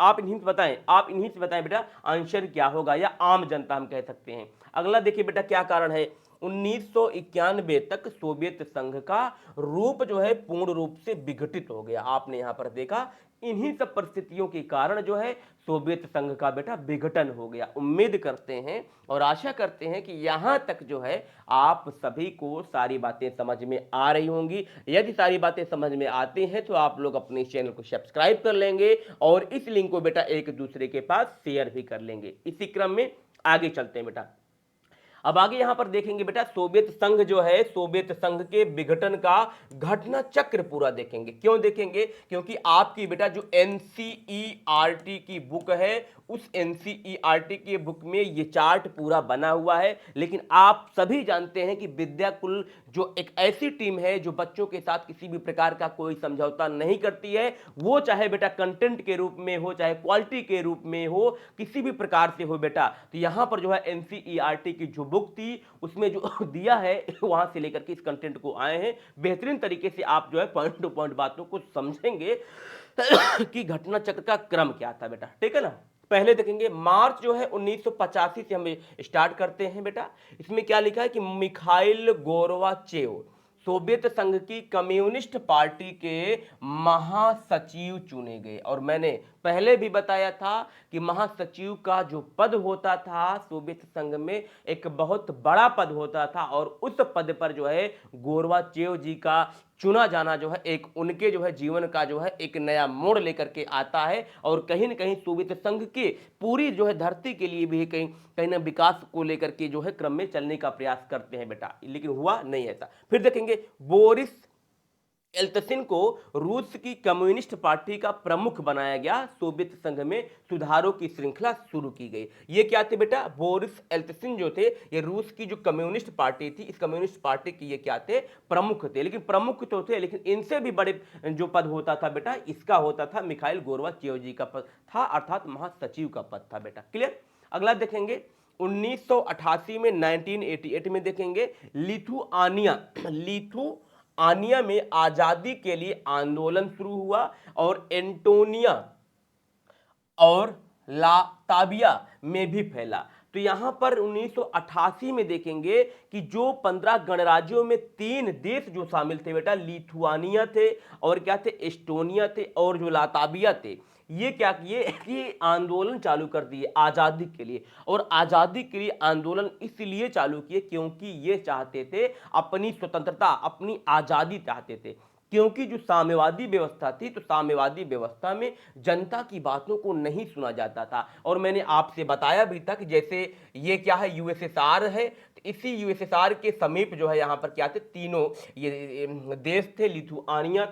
आप इन्हीं से बताएं, आप इन्हीं से बताएं बेटा आंसर क्या होगा, या आम जनता हम कह सकते हैं। अगला देखिए बेटा क्या कारण है, 1991 तक सोवियत संघ का रूप जो है पूर्ण रूप से विघटित हो गया। आपने यहां पर देखा, इन्हीं सब परिस्थितियों के कारण जो है सोवियत संघ का बेटा विघटन हो गया। उम्मीद करते हैं और आशा करते हैं कि यहां तक जो है आप सभी को सारी बातें समझ में आ रही होंगी। यदि सारी बातें समझ में आती हैं तो आप लोग अपने चैनल को सब्सक्राइब कर लेंगे और इस लिंक को बेटा एक दूसरे के पास शेयर भी कर लेंगे। इसी क्रम में आगे चलते हैं बेटा। अब आगे यहां पर देखेंगे बेटा, सोवियत संघ जो है, सोवियत संघ के विघटन का घटना चक्र पूरा देखेंगे। क्यों देखेंगे? क्योंकि आपकी बेटा जो एनसीईआरटी की बुक है, उस एनसीईआरटी की बुक में ये चार्ट पूरा बना हुआ है। लेकिन आप सभी जानते हैं कि विद्याकुल जो एक ऐसी टीम है जो बच्चों के साथ किसी भी प्रकार का कोई समझौता नहीं करती है, वो चाहे बेटा कंटेंट के रूप में हो, चाहे क्वालिटी के रूप में हो, किसी भी प्रकार से हो बेटा। तो यहां पर जो है एनसीईआरटी की जो बुक थी उसमें जो दिया है, वहां से लेकर के इस कंटेंट को आए हैं। बेहतरीन तरीके से आप जो है पॉइंट टू पॉइंट बातों को समझेंगे कि घटना चक्र का क्रम क्या था बेटा, ठीक है ना। पहले देखेंगे मार्च जो है 1985 से हम स्टार्ट करते हैं बेटा। इसमें क्या लिखा है कि मिखाइल गोरबाचेव सोवियत संघ की कम्युनिस्ट पार्टी के महासचिव चुने गए। और मैंने पहले भी बताया था कि महासचिव का जो पद होता था सोवियत संघ में, एक बहुत बड़ा पद होता था, और उस पद पर जो है गोरबाचेव जी का चुना जाना जो है एक उनके जो है जीवन का जो है एक नया मोड़ लेकर के आता है। और कहीं ना कहीं सोवियत संघ के पूरी जो है धरती के लिए भी कहीं कहीं ना विकास को लेकर के जो है क्रम में चलने का प्रयास करते हैं बेटा, लेकिन हुआ नहीं ऐसा। फिर देखेंगे बोरिस एल्त्सिन को रूस की कम्युनिस्ट पार्टी का प्रमुख बनाया गया। सोवियत संघ में सुधारों की श्रृंखला शुरू की गई। ये क्या थे बेटा, बोरिस एल्त्सिन जो थे, ये रूस की जो कम्युनिस्ट पार्टी थी, इस कम्युनिस्ट पार्टी के ये क्या थे, प्रमुख थे। लेकिन प्रमुख तो थे, लेकिन इनसे भी बड़े जो पद होता था बेटा, इसका होता था मिखाइल गोर्बाचेव जी का पद था, अर्थात महासचिव का पद था बेटा। क्लियर। अगला देखेंगे 1988 में, 1988 में देखेंगे लिथुआनिया में आजादी के लिए आंदोलन शुरू हुआ और एंटोनिया और लाताविया में भी फैला। तो यहां पर 1988 में देखेंगे कि जो 15 गणराज्यों में 3 देश जो शामिल थे बेटा, लिथुआनिया थे और क्या थे, एस्टोनिया थे और जो लाताविया थे, ये क्या किए कि आंदोलन चालू कर दिए आजादी के लिए। और आजादी के लिए आंदोलन इसलिए चालू किए क्योंकि ये चाहते थे अपनी स्वतंत्रता, अपनी आजादी चाहते थे। क्योंकि जो साम्यवादी व्यवस्था थी, तो साम्यवादी व्यवस्था में जनता की बातों को नहीं सुना जाता था। और मैंने आपसे बताया भी था कि जैसे ये क्या है, यूएसएसआर है, तो इसी यूएसएसआर के समीप जो है यहाँ पर क्या थे, तीनों ये देश थे, लिथुआनिया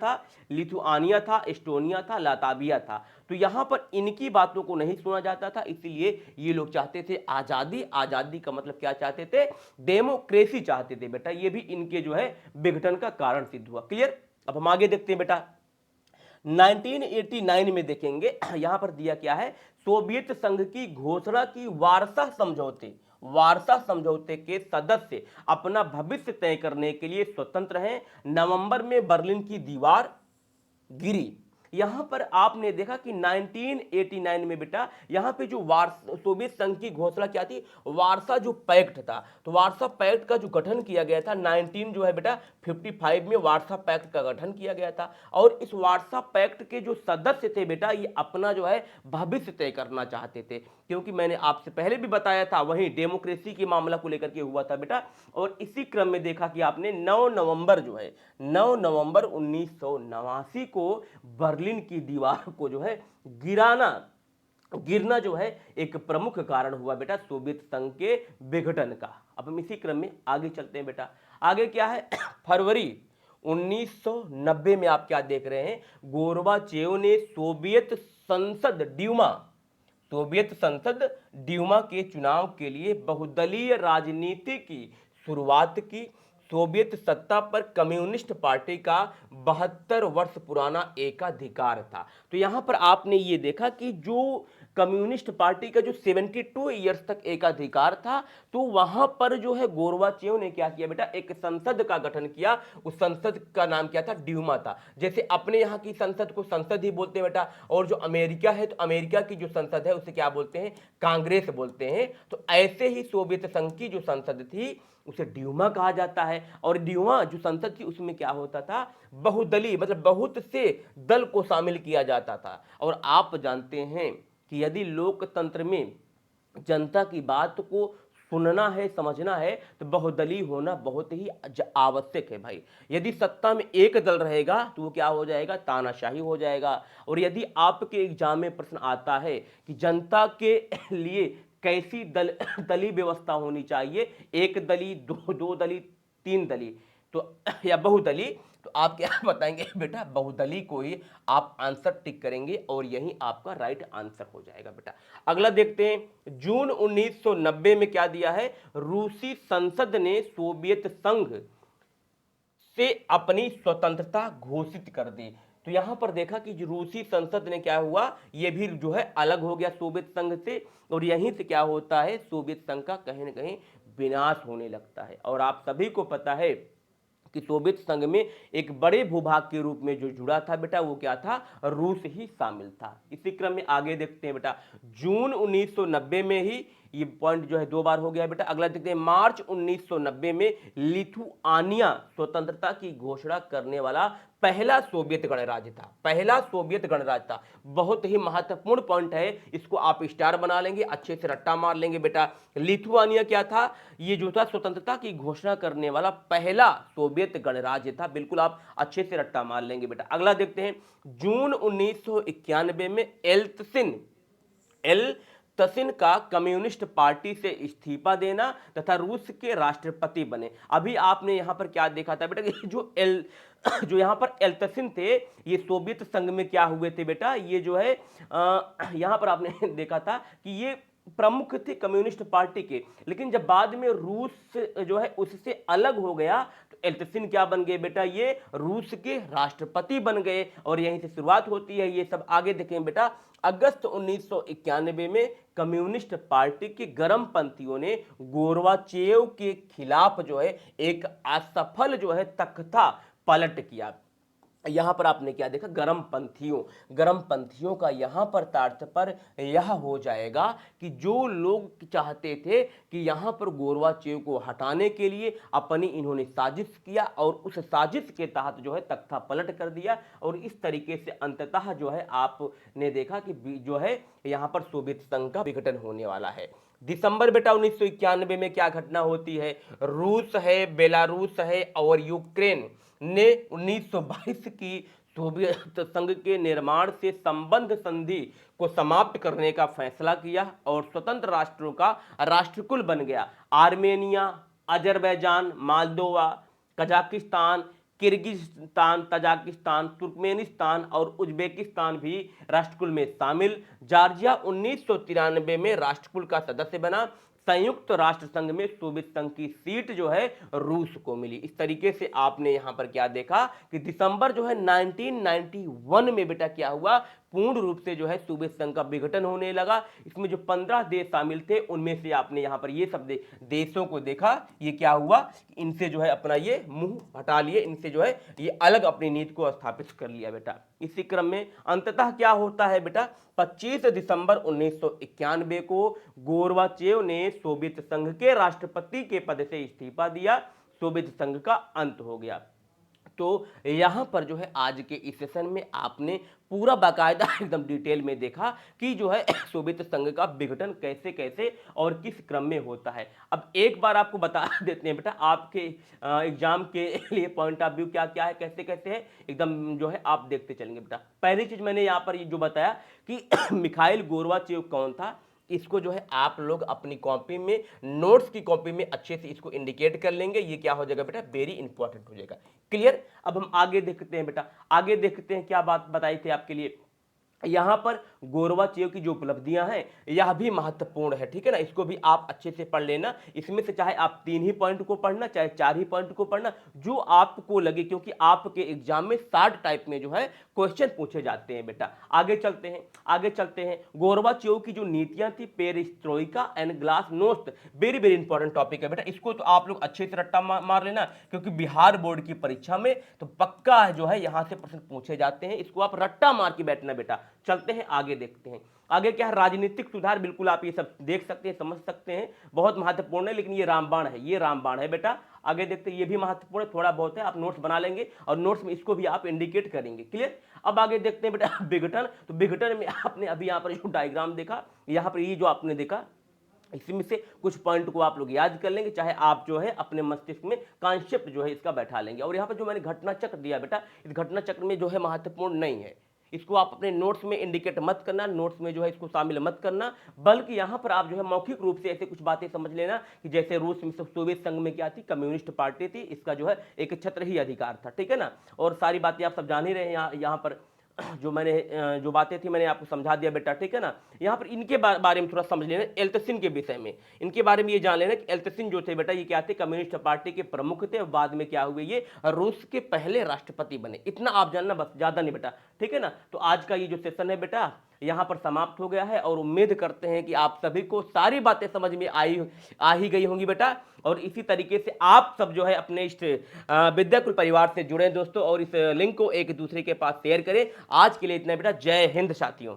था, एस्टोनिया था, लाताविया था। तो यहाँ पर इनकी बातों को नहीं सुना जाता था, इसलिए ये लोग चाहते थे आजादी। आजादी का मतलब क्या चाहते थे, डेमोक्रेसी चाहते थे बेटा। ये भी इनके जो है विघटन का कारण सिद्ध हुआ। क्लियर। अब हम आगे देखते हैं बेटा, 1989 में देखेंगे, यहां पर दिया क्या है, सोवियत संघ की घोषणा की वार्सा समझौते के सदस्य अपना भविष्य तय करने के लिए स्वतंत्र हैं। नवंबर में बर्लिन की दीवार गिरी। यहां पर आपने देखा कि 1989 में बेटा, यहां पे जो सोवियत संघ की घोषणा क्या थी, वार्सा जो पैक्ट था, तो वार्सा पैक्ट का जो गठन किया गया था 19 जो है बेटा 55 में वार्सा पैक्ट का गठन किया गया था। और इस वार्सा पैक्ट के जो सदस्य थे बेटा, ये अपना जो है भविष्य तय करना चाहते थे। क्योंकि मैंने आपसे पहले भी बताया था, वहीं डेमोक्रेसी के मामला को लेकर के हुआ था बेटा। और इसी क्रम में देखा कि आपने 9 नवंबर 1989 को बर्लिन की दीवार को जो है गिरना जो है एक प्रमुख कारण हुआ बेटा सोवियत संघ के विघटन का। अब हम इसी क्रम में आगे चलते हैं बेटा। आगे क्या है, फरवरी 1990 में आप क्या देख रहे हैं, गोर्बाचेव ने सोवियत संसद ड्यूमा के चुनाव के लिए बहुदलीय राजनीति की शुरुआत की। सोवियत सत्ता पर कम्युनिस्ट पार्टी का 72 वर्ष पुराना एकाधिकार था। तो यहां पर आपने ये देखा कि जो कम्युनिस्ट पार्टी का जो 72 ईयर्स तक एकाधिकार था, तो वहां पर जो है गोर्बाचेव ने क्या किया बेटा, एक संसद का गठन किया। उस संसद का नाम क्या था, ड्यूमा था। जैसे अपने यहाँ की संसद को संसद ही बोलते हैं बेटा, और जो अमेरिका है, तो अमेरिका की जो संसद है उसे क्या बोलते हैं, कांग्रेस बोलते हैं। तो ऐसे ही सोवियत संघ की जो संसद थी उसे ड्यूमा कहा जाता है। और ड्यूमा जो संसद थी उसमें क्या होता था, बहुदलीय, मतलब बहुत से दल को शामिल किया जाता था। और आप जानते हैं कि यदि लोकतंत्र में जनता की बात को सुनना है, समझना है, तो बहुदलीय होना बहुत ही आवश्यक है भाई। यदि सत्ता में एक दल रहेगा तो वो क्या हो जाएगा, तानाशाही हो जाएगा। और यदि आपके एग्जाम में प्रश्न आता है कि जनता के लिए कैसी दलीय व्यवस्था होनी चाहिए, एक दली, दो दली, तीन दली, तो या बहुदली, तो आप क्या बताएंगे बेटा, बहुदली को ही आप आंसर टिक करेंगे और यही आपका राइट आंसर हो जाएगा बेटा। अगला देखते हैं, जून 1990 में क्या दिया है, रूसी संसद ने सोवियत संघ से अपनी स्वतंत्रता घोषित कर दी। तो यहां पर देखा कि रूसी संसद ने क्या हुआ, यह भी जो है अलग हो गया सोवियत संघ से। और यहीं से क्या होता है, सोवियत संघ का कहीं ना कहीं विनाश होने लगता है। और आप सभी को पता है कि सोवियत संघ में एक बड़े भूभाग के रूप में जो जुड़ा था बेटा, वो क्या था, रूस ही शामिल था। इसी क्रम में आगे देखते हैं बेटा, जून 1990 में ही, ये पॉइंट जो है 2 बार हो गया बेटा। अगला देखते हैं, मार्च 1990 में लिथुआनिया स्वतंत्रता की घोषणा करने वाला पहला सोवियत गणराज्य था। बहुत ही महत्वपूर्ण पॉइंट है, इसको आप स्टार बना लेंगे, अच्छे से रट्टा मार लेंगे बेटा। लिथुआनिया क्या था, ये जो था स्वतंत्रता की घोषणा करने वाला पहला सोवियत गणराज्य था। बिल्कुल आप अच्छे से रट्टा मार लेंगे बेटा। अगला देखते हैं, जून 1991 में तसिन का कम्युनिस्ट पार्टी से इस्तीफा देना तथा रूस के राष्ट्रपति बने। अभी आपने यहाँ पर क्या देखा था बेटा कि जो यहाँ पर एल्तसिन थे ये सोवियत संघ में क्या हुए थे बेटा, ये जो है यहाँ पर आपने देखा था कि ये प्रमुख थे कम्युनिस्ट पार्टी के, लेकिन जब बाद में रूस जो है उससे अलग हो गया तो एल्तसिन क्या बन गए बेटा, ये रूस के राष्ट्रपति बन गए। और यहीं से शुरुआत होती है ये सब। आगे देखें बेटा, अगस्त 1991 में कम्युनिस्ट पार्टी के गर्मपंथियों ने गोरबाचेव के खिलाफ जो है एक असफल जो है तख्ता पलट किया। यहां पर आपने क्या देखा, गर्मपंथियों का यहां पर तात्पर्य यह हो जाएगा कि जो लोग चाहते थे कि यहां पर गोरबाचेव को हटाने के लिए अपनी इन्होंने साजिश किया और उस साजिश के तहत जो है तख्ता पलट कर दिया। और इस तरीके से अंततः जो है आपने देखा कि जो है यहां पर सोवियत संघ का विघटन होने वाला है। दिसंबर बेटा 1991 में क्या घटना होती है, रूस है, बेलारूस है और यूक्रेन ने 1922 की सोवियत संघ के निर्माण से संबंध संधि को समाप्त करने का फैसला किया और स्वतंत्र राष्ट्रों का राष्ट्रकुल बन गया। Armenia, Azerbaijan, Moldova, Kazakhstan, Kyrgyzstan, Tajikistan, Turkmenistan और उज्बेकिस्तान भी राष्ट्रकुल में शामिल। जॉर्जिया 1993 में राष्ट्रकुल का सदस्य बना। संयुक्त राष्ट्र संघ में सोवियत संघ की सीट जो है रूस को मिली। इस तरीके से आपने यहां पर क्या देखा कि दिसंबर जो है 1991 में बेटा क्या हुआ, पूर्ण रूप से जो है सोवियत संघ का विघटन होने लगा। इसमें जो 15 देश शामिल थे उनमें से आपने यहां पर ये सब देशों को देखा, ये क्या हुआ, इनसे जो है अपना ये मुंह हटा लिए, इनसे जो है ये अलग अपनी नीति को स्थापित कर लिया बेटा। इसी क्रम में अंततः क्या होता है बेटा, 25 दिसंबर 1991 को गोरबाचेव ने सोवियत संघ के राष्ट्रपति के पद से इस्तीफा दिया। सोवियत संघ का अंत हो गया। तो यहां पर जो है आज के इस सेशन में आपने पूरा बाकायदा एकदम डिटेल में देखा कि जो है सोवियत संघ का विघटन कैसे कैसे और किस क्रम में होता है। अब एक बार आपको बता देते हैं बेटा, आपके एग्जाम के लिए पॉइंट ऑफ व्यू क्या क्या है, कैसे कैसे है, एकदम जो है आप देखते चलेंगे बेटा। पहली चीज मैंने यहाँ पर जो बताया कि मिखाइल गोरबाचेव कौन था, इसको जो है आप लोग अपनी कॉपी में, नोट्स की कॉपी में अच्छे से इसको इंडिकेट कर लेंगे। ये क्या हो जाएगा बेटा, वेरी इंपॉर्टेंट हो जाएगा। क्लियर। अब हम आगे देखते हैं बेटा, आगे देखते हैं क्या बात बताई थी आपके लिए। यहां पर गोरबाचेव की जो उपलब्धियां हैं यह भी महत्वपूर्ण है, ठीक है ना, इसको भी आप अच्छे से पढ़ लेना। इसमें से चाहे आप 3 ही पॉइंट को पढ़ना, चाहे 4 ही पॉइंट को पढ़ना, जो आपको लगे, क्योंकि आपके एग्जाम में 60 टाइप में जो है क्वेश्चन पूछे जाते हैं बेटा। आगे चलते हैं, आगे चलते हैं। गोरबाचेव की जो नीतियां थी, पेरिस्ट्रोइका and glasnost, very very important topic है बेटा, इसको तो आप लोग अच्छे से रट्टा मार लेना, क्योंकि बिहार बोर्ड की परीक्षा में तो पक्का जो है यहां से प्रश्न पूछे जाते हैं, इसको आप रट्टा मार के बैठना बेटा। चलते हैं आगे, देखते हैं आगे क्या है। राजनीतिक सुधार, बिल्कुल आप ये सब देख सकते हैं, समझ सकते हैं, बहुत महत्वपूर्ण है, लेकिन ये रामबाण है, ये रामबाण है बेटा। आगे देखते हैं, ये भी महत्वपूर्ण है, थोड़ा बहुत है, आप नोट्स बना लेंगे और नोट्स में इसको भी आप इंडिकेट करेंगे। क्लियर। अब आगे देखते हैं बेटा विघटन। तो विघटन में आपने अभी यहाँ पर जो डायग्राम देखा, यहाँ पर ये जो आपने देखा, इसमें से कुछ पॉइंट को आप लोग याद कर लेंगे, चाहे आप जो है अपने मस्तिष्क में कॉन्सेप्ट जो है इसका बैठा लेंगे। और यहाँ पर जो मैंने घटना चक्र दिया बेटा, इस घटना चक्र में जो है महत्वपूर्ण नहीं है, इसको आप अपने नोट्स में इंडिकेट मत करना, नोट्स में जो है इसको शामिल मत करना, बल्कि यहां पर आप जो है मौखिक रूप से ऐसे कुछ बातें समझ लेना कि जैसे रूस में सोवियत संघ में क्या थी, कम्युनिस्ट पार्टी थी, इसका जो है एक छत्र ही अधिकार था, ठीक है ना। और सारी बातें आप सब जान ही रहे हैं। यहाँ पर जो मैंने जो बातें थी मैंने आपको समझा दिया बेटा, ठीक है ना। यहाँ पर इनके बारे में थोड़ा समझ लेना, एल्तसिन के विषय में, इनके बारे में ये जान लेना कि एल्तसिन जो थे बेटा, ये क्या थे, कम्युनिस्ट पार्टी के प्रमुख थे, बाद में क्या हुए, ये रूस के पहले राष्ट्रपति बने। इतना आप जानना बस, ज्यादा नहीं बेटा, ठीक है ना। तो आज का ये जो सेशन है बेटा यहाँ पर समाप्त हो गया है, और उम्मीद करते हैं कि आप सभी को सारी बातें समझ में आ ही गई होंगी बेटा। और इसी तरीके से आप सब जो है अपने इस विद्याकुल परिवार से जुड़े दोस्तों, और इस लिंक को एक दूसरे के पास शेयर करें। आज के लिए इतना बेटा, जय हिंद साथियों।